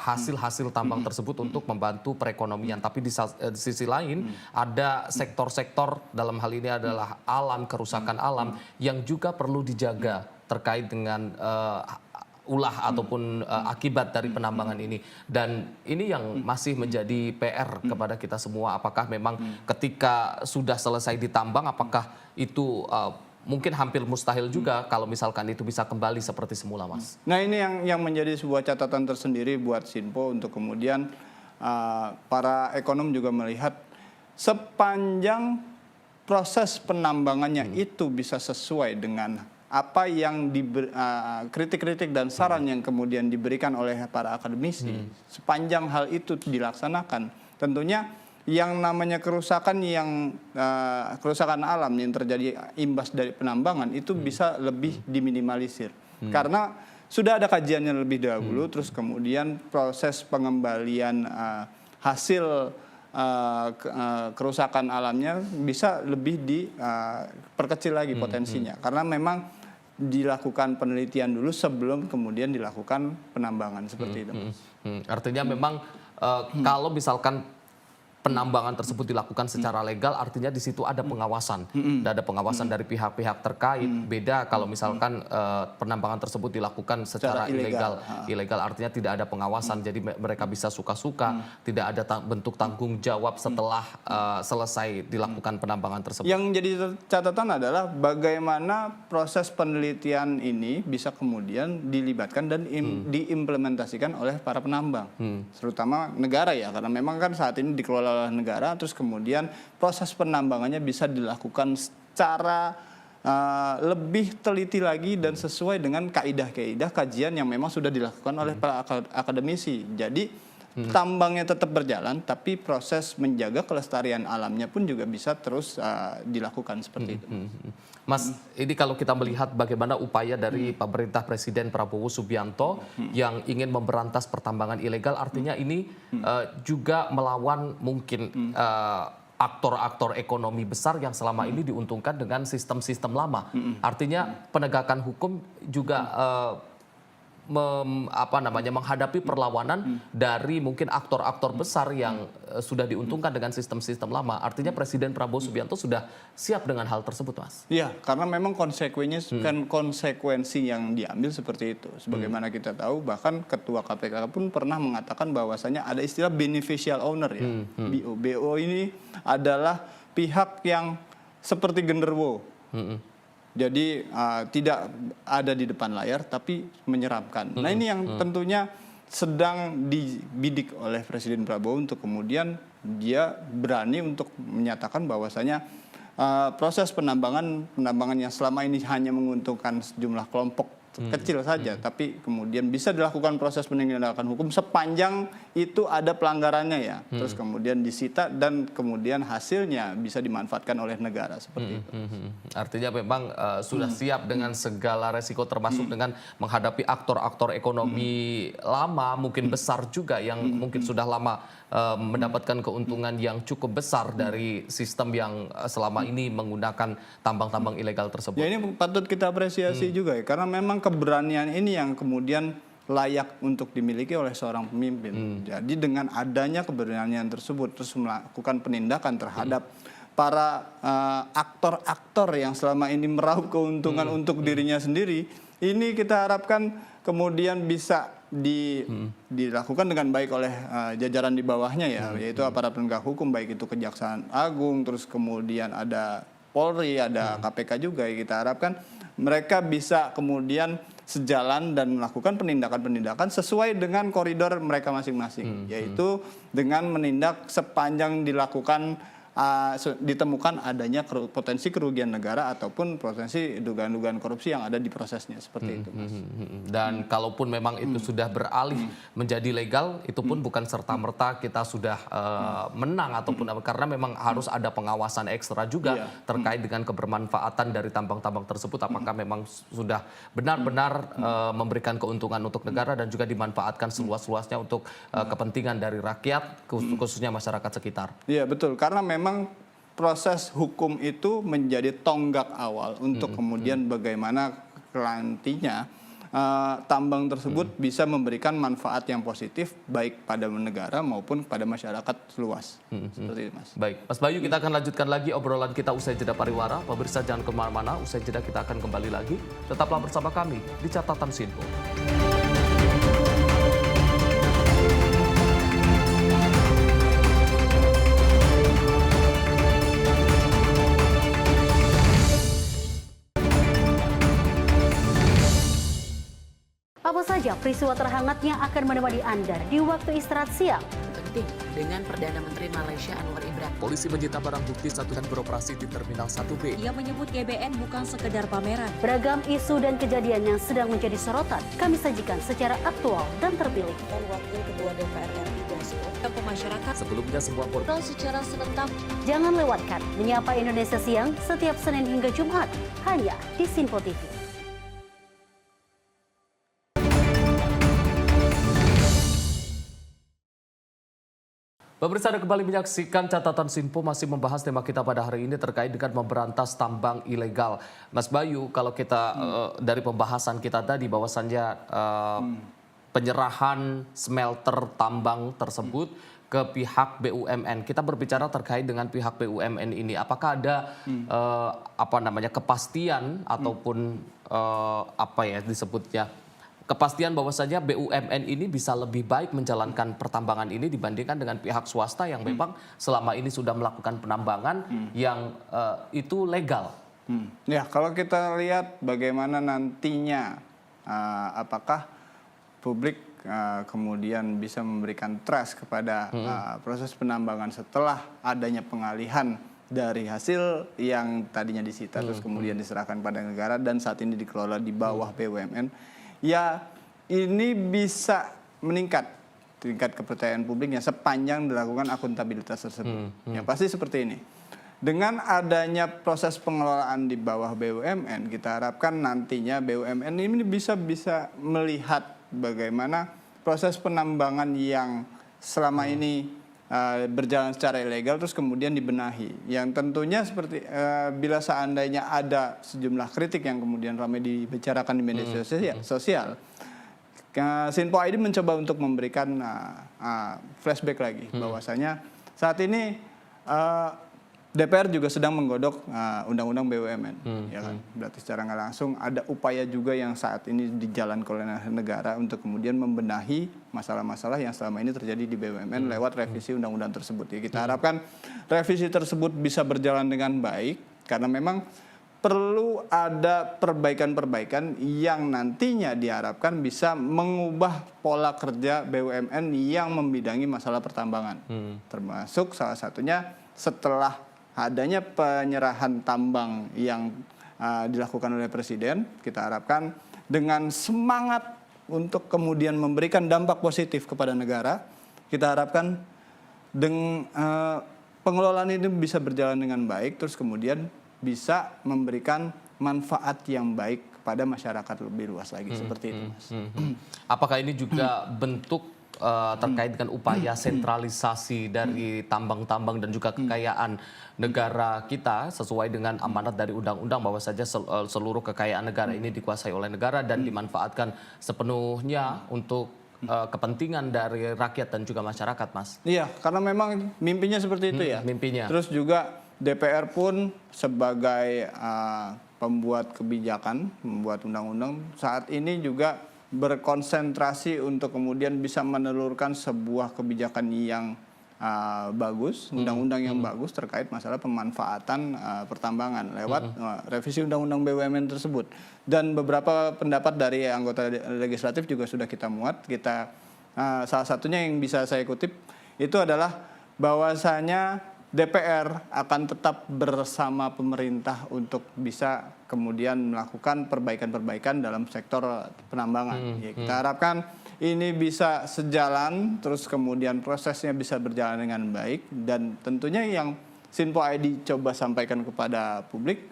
hasil-hasil tambang tersebut untuk membantu perekonomian. Tapi di sisi lain ada sektor-sektor, dalam hal ini adalah alam, kerusakan alam yang juga perlu dijaga terkait dengan ulah ataupun akibat dari penambangan ini. Dan ini yang masih menjadi PR kepada kita semua. Apakah memang ketika sudah selesai ditambang, apakah itu mungkin hampir mustahil juga kalau misalkan itu bisa kembali seperti semula, Mas? Nah, ini yang menjadi sebuah catatan tersendiri buat Sinpo untuk kemudian para ekonom juga melihat sepanjang proses penambangannya itu bisa sesuai dengan apa yang kritik-kritik dan saran yang kemudian diberikan oleh para akademisi, sepanjang hal itu dilaksanakan, tentunya yang namanya kerusakan alam yang terjadi imbas dari penambangan itu bisa lebih diminimalisir. Karena sudah ada kajiannya lebih dahulu, terus kemudian proses pengembalian hasil kerusakan alamnya bisa lebih diperkecil lagi potensinya. Karena memang dilakukan penelitian dulu sebelum kemudian dilakukan penambangan seperti itu. Artinya memang kalau misalkan penambangan tersebut dilakukan secara legal, artinya di situ ada pengawasan. Ada pengawasan dari pihak-pihak terkait. Beda kalau misalkan penambangan tersebut dilakukan secara ilegal. Ilegal artinya tidak ada pengawasan, jadi mereka bisa suka-suka, tidak ada bentuk tanggung jawab setelah selesai dilakukan penambangan tersebut. Yang jadi catatan adalah bagaimana proses penelitian ini bisa kemudian dilibatkan dan diimplementasikan oleh para penambang, terutama negara ya, karena memang kan saat ini dikelola oleh negara, terus kemudian proses penambangannya bisa dilakukan secara lebih teliti lagi dan sesuai dengan kaidah-kaidah kajian yang memang sudah dilakukan oleh para akademisi. Jadi tambangnya tetap berjalan, tapi proses menjaga kelestarian alamnya pun juga bisa terus dilakukan seperti itu. Mas, ini kalau kita melihat bagaimana upaya dari pemerintah Presiden Prabowo Subianto yang ingin memberantas pertambangan ilegal, artinya ini juga melawan mungkin aktor-aktor ekonomi besar yang selama ini diuntungkan dengan sistem-sistem lama. Artinya penegakan hukum juga menghadapi perlawanan dari mungkin aktor-aktor besar yang sudah diuntungkan dengan sistem-sistem lama. Artinya Presiden Prabowo Subianto sudah siap dengan hal tersebut, Mas. Iya, karena memang konsekuensi yang diambil seperti itu. Sebagaimana kita tahu, bahkan Ketua KPK pun pernah mengatakan bahwasanya ada istilah beneficial owner ya. BO. BO ini adalah pihak yang seperti genderuwo. Jadi tidak ada di depan layar tapi menyeramkan. Nah, ini yang tentunya sedang dibidik oleh Presiden Prabowo untuk kemudian dia berani untuk menyatakan bahwasanya proses penambangan yang selama ini hanya menguntungkan sejumlah kelompok kecil saja, tapi kemudian bisa dilakukan proses penindakan hukum sepanjang itu ada pelanggarannya ya, terus kemudian disita dan kemudian hasilnya bisa dimanfaatkan oleh negara seperti itu. Artinya memang sudah siap dengan segala resiko termasuk dengan menghadapi aktor-aktor ekonomi lama, mungkin besar juga yang mungkin sudah lama mendapatkan keuntungan yang cukup besar dari sistem yang selama ini menggunakan tambang-tambang ilegal tersebut. Ya, ini patut kita apresiasi juga ya, karena memang keberanian ini yang kemudian layak untuk dimiliki oleh seorang pemimpin. Jadi dengan adanya keberanian tersebut terus melakukan penindakan terhadap para aktor-aktor yang selama ini meraup keuntungan untuk dirinya sendiri, ini kita harapkan kemudian bisa dilakukan dengan baik oleh jajaran di bawahnya ya, yaitu aparat penegak hukum, baik itu Kejaksaan Agung, terus kemudian ada Polri, ada KPK juga. Ya, kita harapkan mereka bisa kemudian sejalan dan melakukan penindakan-penindakan sesuai dengan koridor mereka masing-masing, yaitu dengan menindak sepanjang ditemukan adanya potensi kerugian negara ataupun potensi dugaan-dugaan korupsi yang ada di prosesnya, seperti itu, Mas. Dan kalaupun memang itu sudah beralih menjadi legal, itu pun bukan serta-merta kita sudah menang ataupun karena memang harus ada pengawasan ekstra juga terkait dengan kebermanfaatan dari tambang-tambang tersebut, apakah memang sudah benar-benar memberikan keuntungan untuk negara dan juga dimanfaatkan seluas-luasnya untuk kepentingan dari rakyat, khususnya masyarakat sekitar. Iya, betul, karena memang proses hukum itu menjadi tonggak awal untuk kemudian bagaimana nantinya tambang tersebut bisa memberikan manfaat yang positif baik pada negara maupun pada masyarakat luas. Seperti itu, Mas. Baik, Mas Bayu, kita akan lanjutkan lagi obrolan kita usai jeda pariwara. Pemirsa jangan kemana-mana, usai jeda kita akan kembali lagi. Tetaplah bersama kami di Catatan Sinpo. Apa saja peristiwa terhangatnya akan menemani Anda di waktu istirahat siang? Penting dengan Perdana Menteri Malaysia Anwar Ibrahim. Polisi menyita barang bukti satu dan beroperasi di Terminal 1B. Ia menyebut GBN bukan sekedar pameran. Beragam isu dan kejadian yang sedang menjadi sorotan kami sajikan secara aktual dan terpilih. Dan Wakil Ketua DPR RI Dasko ke masyarakat Sebelumnya sebuah portal secara serentak. Jangan lewatkan Menyapa Indonesia Siang setiap Senin hingga Jumat hanya di Sinpo TV. Pemirsa, Anda kembali menyaksikan Catatan Sinpo, masih membahas tema kita pada hari ini terkait dengan memberantas tambang ilegal. Mas Bayu, kalau kita dari pembahasan kita tadi bahwasannya penyerahan smelter tambang tersebut ke pihak BUMN. Kita berbicara terkait dengan pihak BUMN ini. Apakah ada kepastian ataupun disebutnya kepastian bahwasanya BUMN ini bisa lebih baik menjalankan pertambangan ini dibandingkan dengan pihak swasta yang memang selama ini sudah melakukan penambangan yang itu legal. Ya, kalau kita lihat bagaimana nantinya apakah publik kemudian bisa memberikan trust kepada proses penambangan setelah adanya pengalihan dari hasil yang tadinya disita terus kemudian diserahkan pada negara dan saat ini dikelola di bawah BUMN. Ya, ini bisa meningkat tingkat kepercayaan publiknya sepanjang dilakukan akuntabilitas tersebut. Ya, pasti seperti ini. Dengan adanya proses pengelolaan di bawah BUMN, kita harapkan nantinya BUMN ini bisa melihat bagaimana proses penambangan yang selama ini berjalan secara ilegal terus kemudian dibenahi. Yang tentunya seperti bila seandainya ada sejumlah kritik yang kemudian ramai dibicarakan di media sosial, Sinpo ID mencoba untuk memberikan flashback lagi bahwasanya saat ini DPR juga sedang menggodok undang-undang BUMN, ya kan? Berarti secara nggak langsung ada upaya juga yang saat ini dijalankan oleh negara untuk kemudian membenahi masalah-masalah yang selama ini terjadi di BUMN lewat revisi undang-undang tersebut. Ya, kita harapkan revisi tersebut bisa berjalan dengan baik karena memang perlu ada perbaikan-perbaikan yang nantinya diharapkan bisa mengubah pola kerja BUMN yang membidangi masalah pertambangan, termasuk salah satunya setelah adanya penyerahan tambang yang dilakukan oleh Presiden, kita harapkan dengan semangat untuk kemudian memberikan dampak positif kepada negara, kita harapkan pengelolaan ini bisa berjalan dengan baik, terus kemudian bisa memberikan manfaat yang baik kepada masyarakat lebih luas lagi, seperti itu, Mas. Apakah ini juga bentuk terkait dengan upaya sentralisasi dari tambang-tambang dan juga kekayaan negara kita sesuai dengan amanat dari undang-undang bahwa saja seluruh kekayaan negara ini dikuasai oleh negara dan dimanfaatkan sepenuhnya untuk kepentingan dari rakyat dan juga masyarakat, Mas? Iya, karena memang mimpinya seperti itu ya. Mimpinya. Terus juga DPR pun sebagai pembuat kebijakan, membuat undang-undang, saat ini juga berkonsentrasi untuk kemudian bisa menelurkan sebuah kebijakan yang bagus, undang-undang yang bagus terkait masalah pemanfaatan pertambangan lewat revisi undang-undang BUMN tersebut. Dan beberapa pendapat dari anggota legislatif juga sudah kita muat. Salah satunya yang bisa saya kutip itu adalah bahwasanya DPR akan tetap bersama pemerintah untuk bisa kemudian melakukan perbaikan-perbaikan dalam sektor penambangan. Kita harapkan ini bisa sejalan, terus kemudian prosesnya bisa berjalan dengan baik, dan tentunya yang Sinpo ID coba sampaikan kepada publik,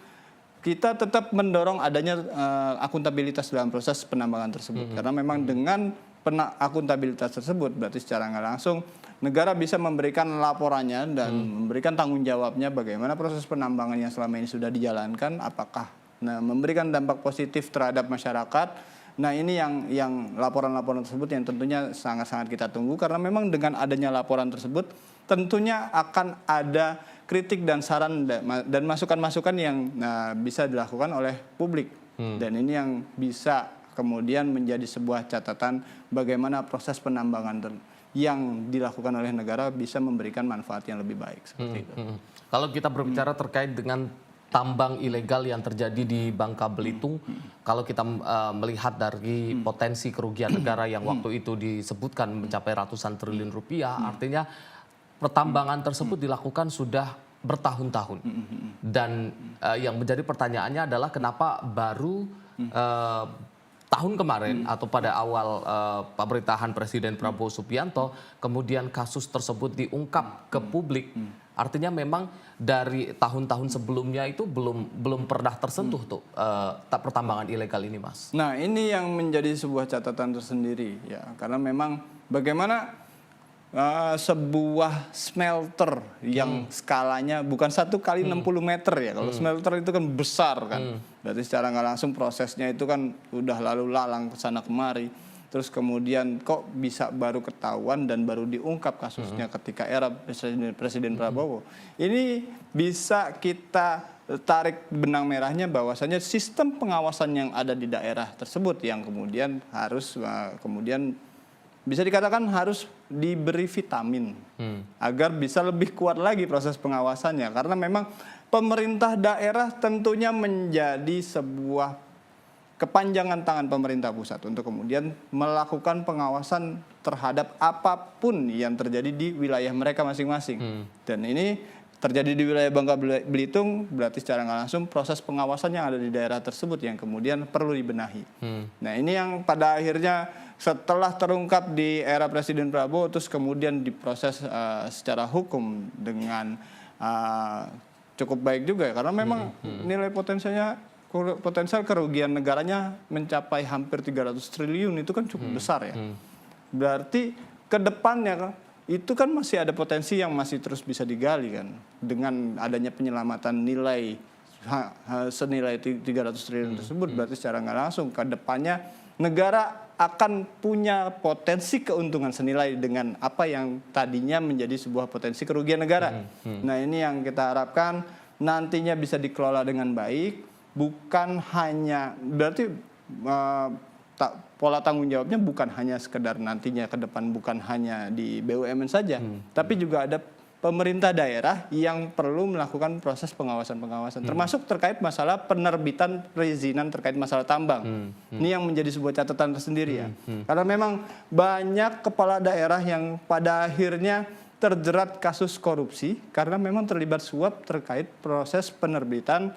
kita tetap mendorong adanya akuntabilitas dalam proses penambangan tersebut. Karena memang dengan akuntabilitas tersebut berarti secara nggak langsung negara bisa memberikan laporannya dan memberikan tanggung jawabnya bagaimana proses penambangan yang selama ini sudah dijalankan, apakah memberikan dampak positif terhadap masyarakat. Nah, ini yang laporan-laporan tersebut yang tentunya sangat-sangat kita tunggu, karena memang dengan adanya laporan tersebut tentunya akan ada kritik dan saran dan masukan-masukan yang bisa dilakukan oleh publik. Dan ini yang bisa kemudian menjadi sebuah catatan bagaimana proses penambangan yang dilakukan oleh negara bisa memberikan manfaat yang lebih baik, seperti itu. Kalau kita berbicara terkait dengan tambang ilegal yang terjadi di Bangka Belitung, kalau kita melihat dari potensi kerugian negara yang waktu itu disebutkan mencapai ratusan triliun rupiah, artinya pertambangan tersebut dilakukan sudah bertahun-tahun. Dan yang menjadi pertanyaannya adalah kenapa baru tahun kemarin atau pada awal pemerintahan Presiden Prabowo Subianto kemudian kasus tersebut diungkap ke publik. Artinya memang dari tahun-tahun sebelumnya itu belum pernah tersentuh tuh pertambangan ilegal ini, Mas. Nah, ini yang menjadi sebuah catatan tersendiri ya, karena memang bagaimana sebuah smelter yang skalanya bukan 1 kali 60 meter ya. Kalau smelter itu kan besar kan. Berarti secara nggak langsung prosesnya itu kan udah lalu lalang ke sana kemari. Terus kemudian kok bisa baru ketahuan dan baru diungkap kasusnya ketika era Presiden Prabowo. Ini bisa kita tarik benang merahnya bahwasanya sistem pengawasan yang ada di daerah tersebut yang kemudian harus bisa dikatakan harus diberi vitamin agar bisa lebih kuat lagi proses pengawasannya, karena memang pemerintah daerah tentunya menjadi sebuah kepanjangan tangan pemerintah pusat untuk kemudian melakukan pengawasan terhadap apapun yang terjadi di wilayah mereka masing-masing. Dan ini terjadi di wilayah Bangka Belitung, berarti secara nggak langsung proses pengawasan yang ada di daerah tersebut yang kemudian perlu dibenahi. Nah, ini yang pada akhirnya setelah terungkap di era Presiden Prabowo, terus kemudian diproses secara hukum dengan cukup baik juga ya, karena memang nilai potensial kerugian negaranya mencapai hampir 300 triliun, itu kan cukup besar ya. Berarti ke depannya itu kan masih ada potensi yang masih terus bisa digali kan, dengan adanya penyelamatan nilai senilai 300 triliun tersebut. Berarti secara nggak langsung ke depannya negara akan punya potensi keuntungan senilai dengan apa yang tadinya menjadi sebuah potensi kerugian negara. Nah, ini yang kita harapkan nantinya bisa dikelola dengan baik, bukan hanya berarti pola tanggung jawabnya bukan hanya sekedar nantinya ke depan bukan hanya di BUMN saja, tapi juga ada pemerintah daerah yang perlu melakukan proses pengawasan-pengawasan, termasuk terkait masalah penerbitan perizinan terkait masalah tambang. Ini yang menjadi sebuah catatan tersendiri ya. Karena memang banyak kepala daerah yang pada akhirnya terjerat kasus korupsi karena memang terlibat suap terkait proses penerbitan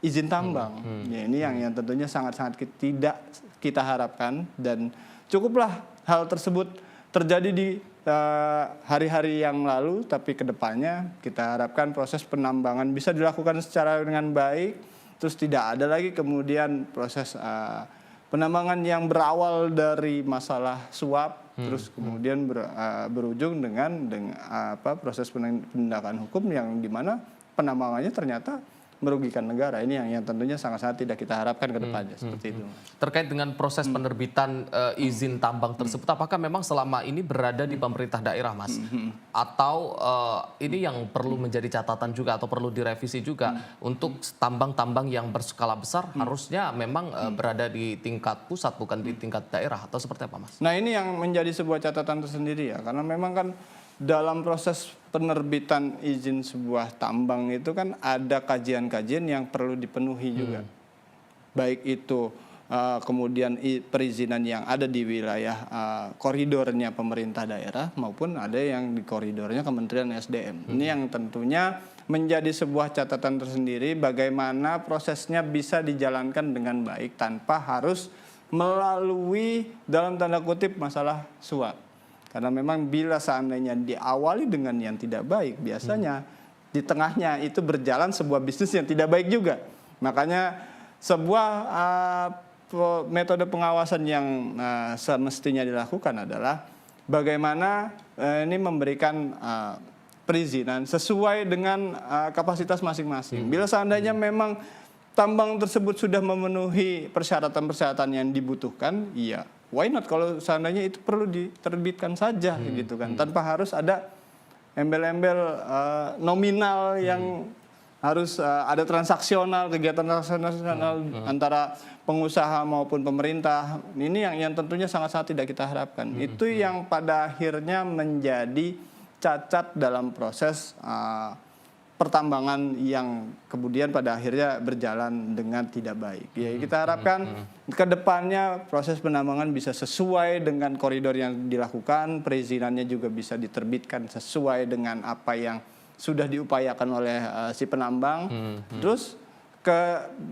izin tambang. Ya, ini yang tentunya sangat-sangat tidak kita harapkan, dan cukuplah hal tersebut terjadi di hari-hari yang lalu, tapi kedepannya kita harapkan proses penambangan bisa dilakukan secara dengan baik, terus tidak ada lagi kemudian proses penambangan yang berawal dari masalah suap, terus kemudian berujung dengan proses penindakan hukum yang dimana penambangannya ternyata merugikan negara. Ini yang tentunya sangat-sangat tidak kita harapkan ke depannya, seperti itu. Terkait dengan proses penerbitan izin tambang tersebut, apakah memang selama ini berada di pemerintah daerah, Mas? Atau ini yang perlu menjadi catatan juga atau perlu direvisi juga untuk tambang-tambang yang berskala besar harusnya memang berada di tingkat pusat bukan di tingkat daerah, atau seperti apa, Mas? Nah, ini yang menjadi sebuah catatan tersendiri ya, karena memang kan dalam proses penerbitan izin sebuah tambang itu kan ada kajian-kajian yang perlu dipenuhi juga. Baik itu kemudian perizinan yang ada di wilayah koridornya pemerintah daerah maupun ada yang di koridornya Kementerian SDM. Ini yang tentunya menjadi sebuah catatan tersendiri bagaimana prosesnya bisa dijalankan dengan baik tanpa harus melalui dalam tanda kutip masalah suap. Karena memang bila seandainya diawali dengan yang tidak baik, biasanya di tengahnya itu berjalan sebuah bisnis yang tidak baik juga. Makanya sebuah metode pengawasan yang semestinya dilakukan adalah bagaimana ini memberikan perizinan sesuai dengan kapasitas masing-masing. Bila seandainya memang tambang tersebut sudah memenuhi persyaratan-persyaratan yang dibutuhkan, iya. Why not kalau seandainya itu perlu diterbitkan saja gitu kan, tanpa harus ada embel-embel nominal yang harus ada transaksional, kegiatan transaksional antara pengusaha maupun pemerintah. Ini yang tentunya sangat-sangat tidak kita harapkan. Itu yang pada akhirnya menjadi cacat dalam proses pertambangan yang kemudian pada akhirnya berjalan dengan tidak baik. Ya, kita harapkan ke depannya proses penambangan bisa sesuai dengan koridor yang dilakukan, perizinannya juga bisa diterbitkan sesuai dengan apa yang sudah diupayakan oleh si penambang. Terus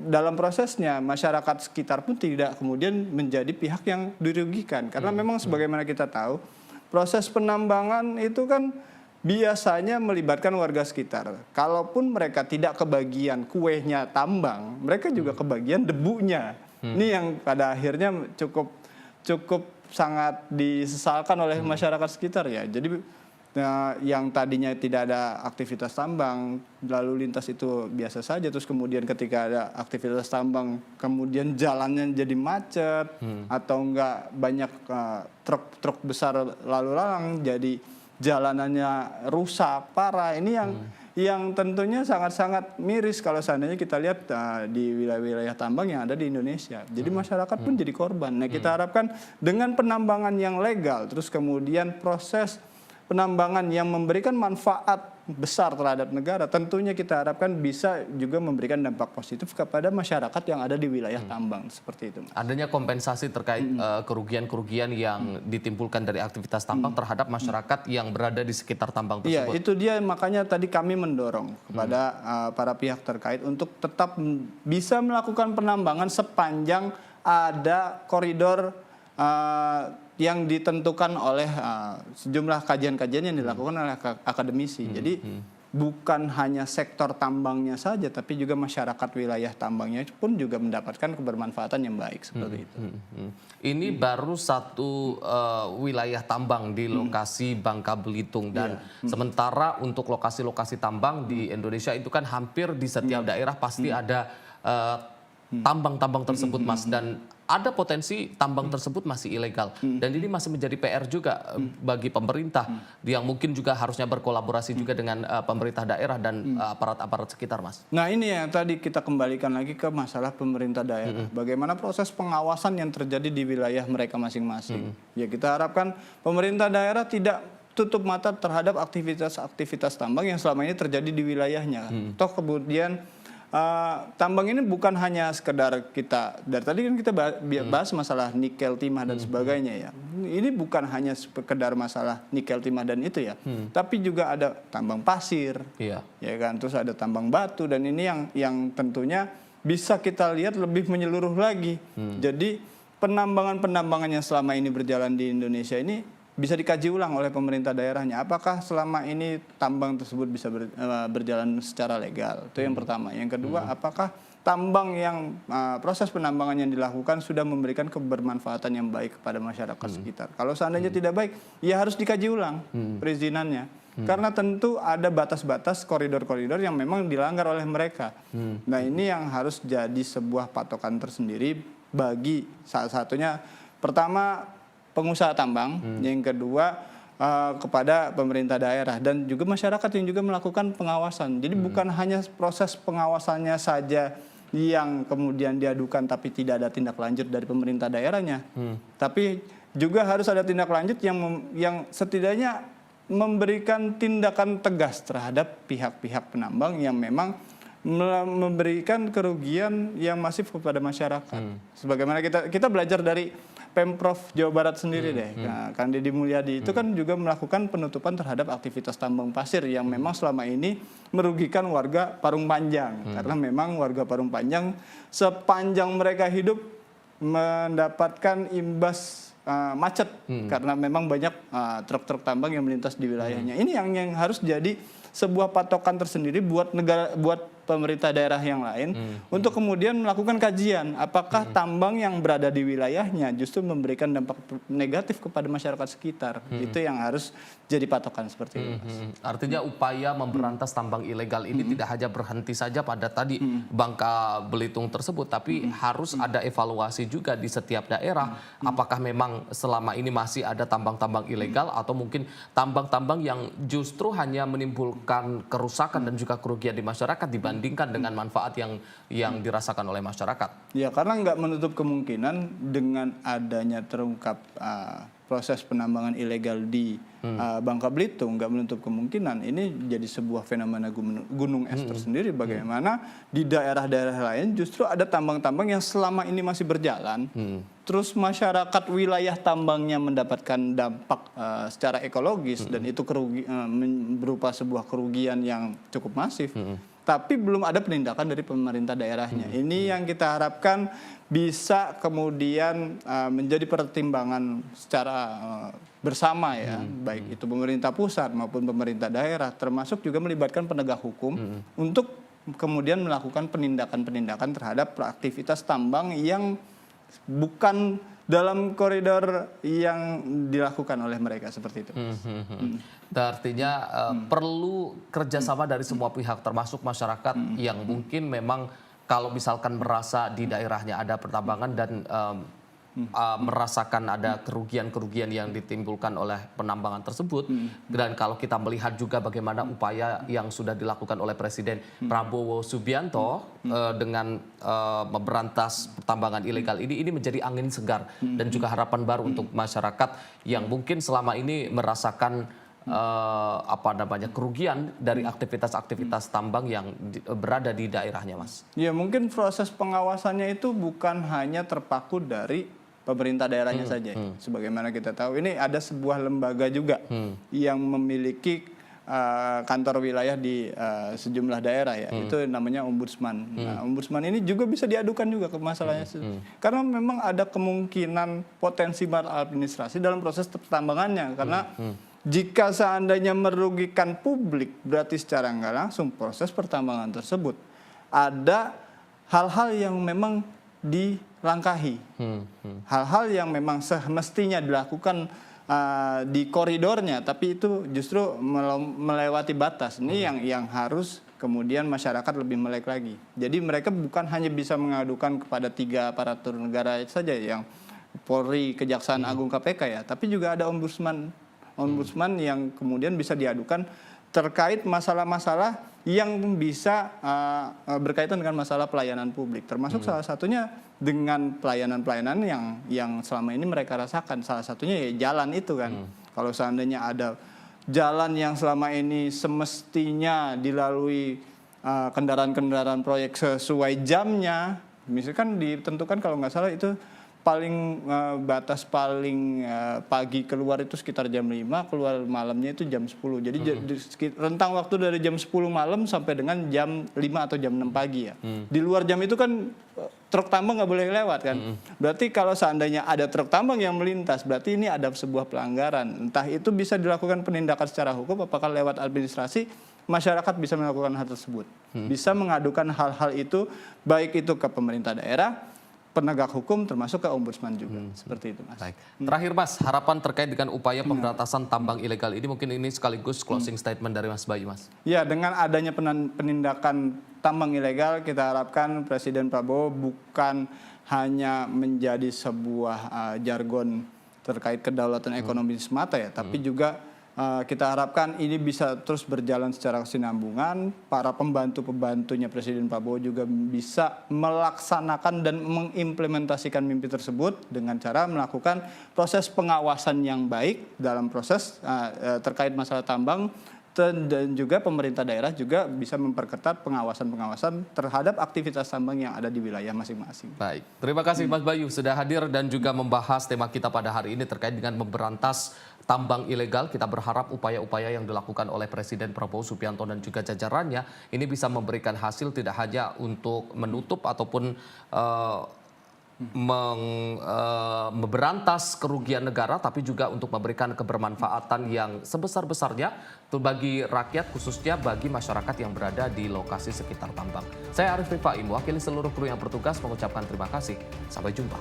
dalam prosesnya masyarakat sekitar pun tidak kemudian menjadi pihak yang dirugikan. Karena memang sebagaimana kita tahu, proses penambangan itu kan biasanya melibatkan warga sekitar. Kalaupun mereka tidak kebagian kuehnya tambang, mereka juga kebagian debunya. Ini yang pada akhirnya cukup sangat disesalkan oleh masyarakat sekitar ya. Jadi yang tadinya tidak ada aktivitas tambang, lalu lintas itu biasa saja, terus kemudian ketika ada aktivitas tambang, kemudian jalannya jadi macet atau enggak banyak truk besar lalu lalang, jadi jalanannya rusak parah. Ini yang tentunya sangat-sangat miris kalau seandainya kita lihat di wilayah-wilayah tambang yang ada di Indonesia. Jadi masyarakat pun jadi korban. Nah, kita harapkan dengan penambangan yang legal, terus kemudian proses penambangan yang memberikan manfaat besar terhadap negara, tentunya kita harapkan bisa juga memberikan dampak positif kepada masyarakat yang ada di wilayah tambang, seperti itu. Adanya kompensasi terkait kerugian-kerugian yang ditimbulkan dari aktivitas tambang terhadap masyarakat yang berada di sekitar tambang tersebut. Iya, itu dia, makanya tadi kami mendorong kepada para pihak terkait untuk tetap bisa melakukan penambangan sepanjang ada koridor yang ditentukan oleh sejumlah kajian-kajian yang dilakukan oleh akademisi. Jadi bukan hanya sektor tambangnya saja, tapi juga masyarakat wilayah tambangnya pun juga mendapatkan kebermanfaatan yang baik seperti itu. Ini baru satu wilayah tambang di lokasi Bangka Belitung, dan sementara untuk lokasi-lokasi tambang di Indonesia itu kan hampir di setiap daerah pasti ada tambang-tambang tersebut, Mas, dan ada potensi tambang tersebut masih ilegal, dan ini masih menjadi PR juga bagi pemerintah yang mungkin juga harusnya berkolaborasi juga dengan pemerintah daerah dan aparat-aparat sekitar, Mas. Nah, ini yang tadi kita kembalikan lagi ke masalah pemerintah daerah. Bagaimana proses pengawasan yang terjadi di wilayah mereka masing-masing. Ya, kita harapkan pemerintah daerah tidak tutup mata terhadap aktivitas-aktivitas tambang yang selama ini terjadi di wilayahnya. Toh kemudian tambang ini bukan hanya sekedar kita, dari tadi kan kita bahas masalah nikel, timah dan sebagainya ya. ini bukan hanya sekedar masalah nikel, timah dan itu ya, tapi juga ada tambang pasir, Iya. ya kan, terus ada tambang batu, dan ini yang tentunya bisa kita lihat lebih menyeluruh lagi. Jadi penambangan yang selama ini berjalan di Indonesia ini bisa dikaji ulang oleh pemerintah daerahnya. Apakah selama ini tambang tersebut bisa berjalan secara legal? Itu yang pertama. Yang kedua, apakah tambang yang proses penambangan yang dilakukan sudah memberikan kebermanfaatan yang baik kepada masyarakat sekitar? Kalau seandainya tidak baik, ya harus dikaji ulang perizinannya. Karena tentu ada batas-batas koridor-koridor yang memang dilanggar oleh mereka. Nah, ini yang harus jadi sebuah patokan tersendiri bagi salah satunya, pertama pengusaha tambang, yang kedua kepada pemerintah daerah dan juga masyarakat yang juga melakukan pengawasan. Jadi bukan hanya proses pengawasannya saja yang kemudian diadukan tapi tidak ada tindak lanjut dari pemerintah daerahnya, tapi juga harus ada tindak lanjut yang setidaknya memberikan tindakan tegas terhadap pihak-pihak penambang yang memang memberikan kerugian yang masif kepada masyarakat. Sebagaimana kita belajar dari Pemprov Jawa Barat sendiri deh, Kang Deddy Mulyadi itu kan juga melakukan penutupan terhadap aktivitas tambang pasir yang memang selama ini merugikan warga Parung Panjang, karena memang warga Parung Panjang sepanjang mereka hidup mendapatkan imbas macet karena memang banyak truk-truk tambang yang melintas di wilayahnya. Ini yang harus jadi sebuah patokan tersendiri buat pemerintah daerah yang lain untuk kemudian melakukan kajian apakah tambang yang berada di wilayahnya justru memberikan dampak negatif kepada masyarakat sekitar. Itu yang harus jadi patokan seperti itu. Artinya upaya memberantas tambang ilegal ini tidak hanya berhenti saja pada tadi Bangka Belitung tersebut, tapi harus ada evaluasi juga di setiap daerah. Apakah memang selama ini masih ada tambang-tambang ilegal atau mungkin tambang-tambang yang justru hanya menimbulkan kerusakan dan juga kerugian di masyarakat dibandingkan dengan manfaat yang dirasakan oleh masyarakat. Ya, karena nggak menutup kemungkinan dengan adanya terungkap proses penambangan ilegal di Bangka Belitung, nggak menutup kemungkinan ini jadi sebuah fenomena gunung es tersendiri. Bagaimana di daerah-daerah lain justru ada tambang-tambang yang selama ini masih berjalan, terus masyarakat wilayah tambangnya mendapatkan dampak secara ekologis dan itu berupa sebuah kerugian yang cukup masif. Tapi belum ada penindakan dari pemerintah daerahnya. Ini yang kita harapkan bisa kemudian menjadi pertimbangan secara bersama ya, baik itu pemerintah pusat maupun pemerintah daerah, termasuk juga melibatkan penegak hukum untuk kemudian melakukan penindakan-penindakan terhadap aktivitas tambang yang bukan dalam koridor yang dilakukan oleh mereka seperti itu. Artinya perlu kerjasama dari semua pihak termasuk masyarakat yang mungkin memang kalau misalkan merasa di daerahnya ada pertambangan dan merasakan ada kerugian-kerugian yang ditimbulkan oleh penambangan tersebut. Dan kalau kita melihat juga bagaimana upaya yang sudah dilakukan oleh Presiden Prabowo Subianto dengan memberantas pertambangan ilegal ini menjadi angin segar dan juga harapan baru untuk masyarakat yang mungkin selama ini merasakan kerugian dari aktivitas-aktivitas tambang yang berada di daerahnya, Mas. Ya, mungkin proses pengawasannya itu bukan hanya terpaku dari pemerintah daerahnya saja. Sebagaimana kita tahu, ini ada sebuah lembaga juga yang memiliki kantor wilayah di sejumlah daerah ya. Itu namanya Ombudsman. Nah, Ombudsman ini juga bisa diadukan juga ke masalahnya. Karena memang ada kemungkinan potensi maladministrasi dalam proses pertambangannya. Karena jika seandainya merugikan publik, berarti secara nggak langsung proses pertambangan tersebut ada hal-hal yang memang dilangkahi, hal-hal yang memang semestinya dilakukan di koridornya, tapi itu justru melewati batas. Ini yang harus kemudian masyarakat lebih melek lagi. Jadi mereka bukan hanya bisa mengadukan kepada 3 aparatur negara saja, yang Polri, Kejaksaan Agung, KPK ya, tapi juga ada Ombudsman yang kemudian bisa diadukan terkait masalah-masalah yang bisa berkaitan dengan masalah pelayanan publik, termasuk salah satunya dengan pelayanan-pelayanan yang selama ini mereka rasakan. Salah satunya ya jalan itu kan. Kalau seandainya ada jalan yang selama ini semestinya dilalui kendaraan-kendaraan proyek sesuai jamnya, misalkan ditentukan kalau nggak salah itu batas paling pagi keluar itu sekitar jam 5, keluar malamnya itu jam 10. Jadi rentang waktu dari jam 10 malam sampai dengan jam 5 atau jam 6 pagi ya. Di luar jam itu kan truk tambang nggak boleh lewat kan. Berarti kalau seandainya ada truk tambang yang melintas, berarti ini ada sebuah pelanggaran. Entah itu bisa dilakukan penindakan secara hukum, apakah lewat administrasi, masyarakat bisa melakukan hal tersebut. Bisa mengadukan hal-hal itu, baik itu ke pemerintah daerah, penegak hukum, termasuk ke ombudsman juga. Seperti itu, Mas. Baik. Terakhir, Mas, harapan terkait dengan upaya pemberantasan tambang ilegal ini, mungkin ini sekaligus closing statement dari Mas Bayu, Mas. Ya, dengan adanya penindakan tambang ilegal, kita harapkan Presiden Prabowo bukan hanya menjadi sebuah jargon terkait kedaulatan ekonomi semata ya, tapi juga kita harapkan ini bisa terus berjalan secara kesinambungan. Para pembantu-pembantunya Presiden Prabowo juga bisa melaksanakan dan mengimplementasikan mimpi tersebut dengan cara melakukan proses pengawasan yang baik dalam proses terkait masalah tambang. Dan juga pemerintah daerah juga bisa memperketat pengawasan-pengawasan terhadap aktivitas tambang yang ada di wilayah masing-masing. Baik, terima kasih Mas Bayu sudah hadir dan juga membahas tema kita pada hari ini terkait dengan memberantas tambang ilegal. Kita berharap upaya-upaya yang dilakukan oleh Presiden Prabowo Subianto dan juga jajarannya ini bisa memberikan hasil tidak hanya untuk menutup ataupun memberantas kerugian negara, tapi juga untuk memberikan kebermanfaatan yang sebesar-besarnya bagi rakyat, khususnya bagi masyarakat yang berada di lokasi sekitar tambang. Saya Arif Rifai, mewakili seluruh kru yang bertugas mengucapkan terima kasih. Sampai jumpa.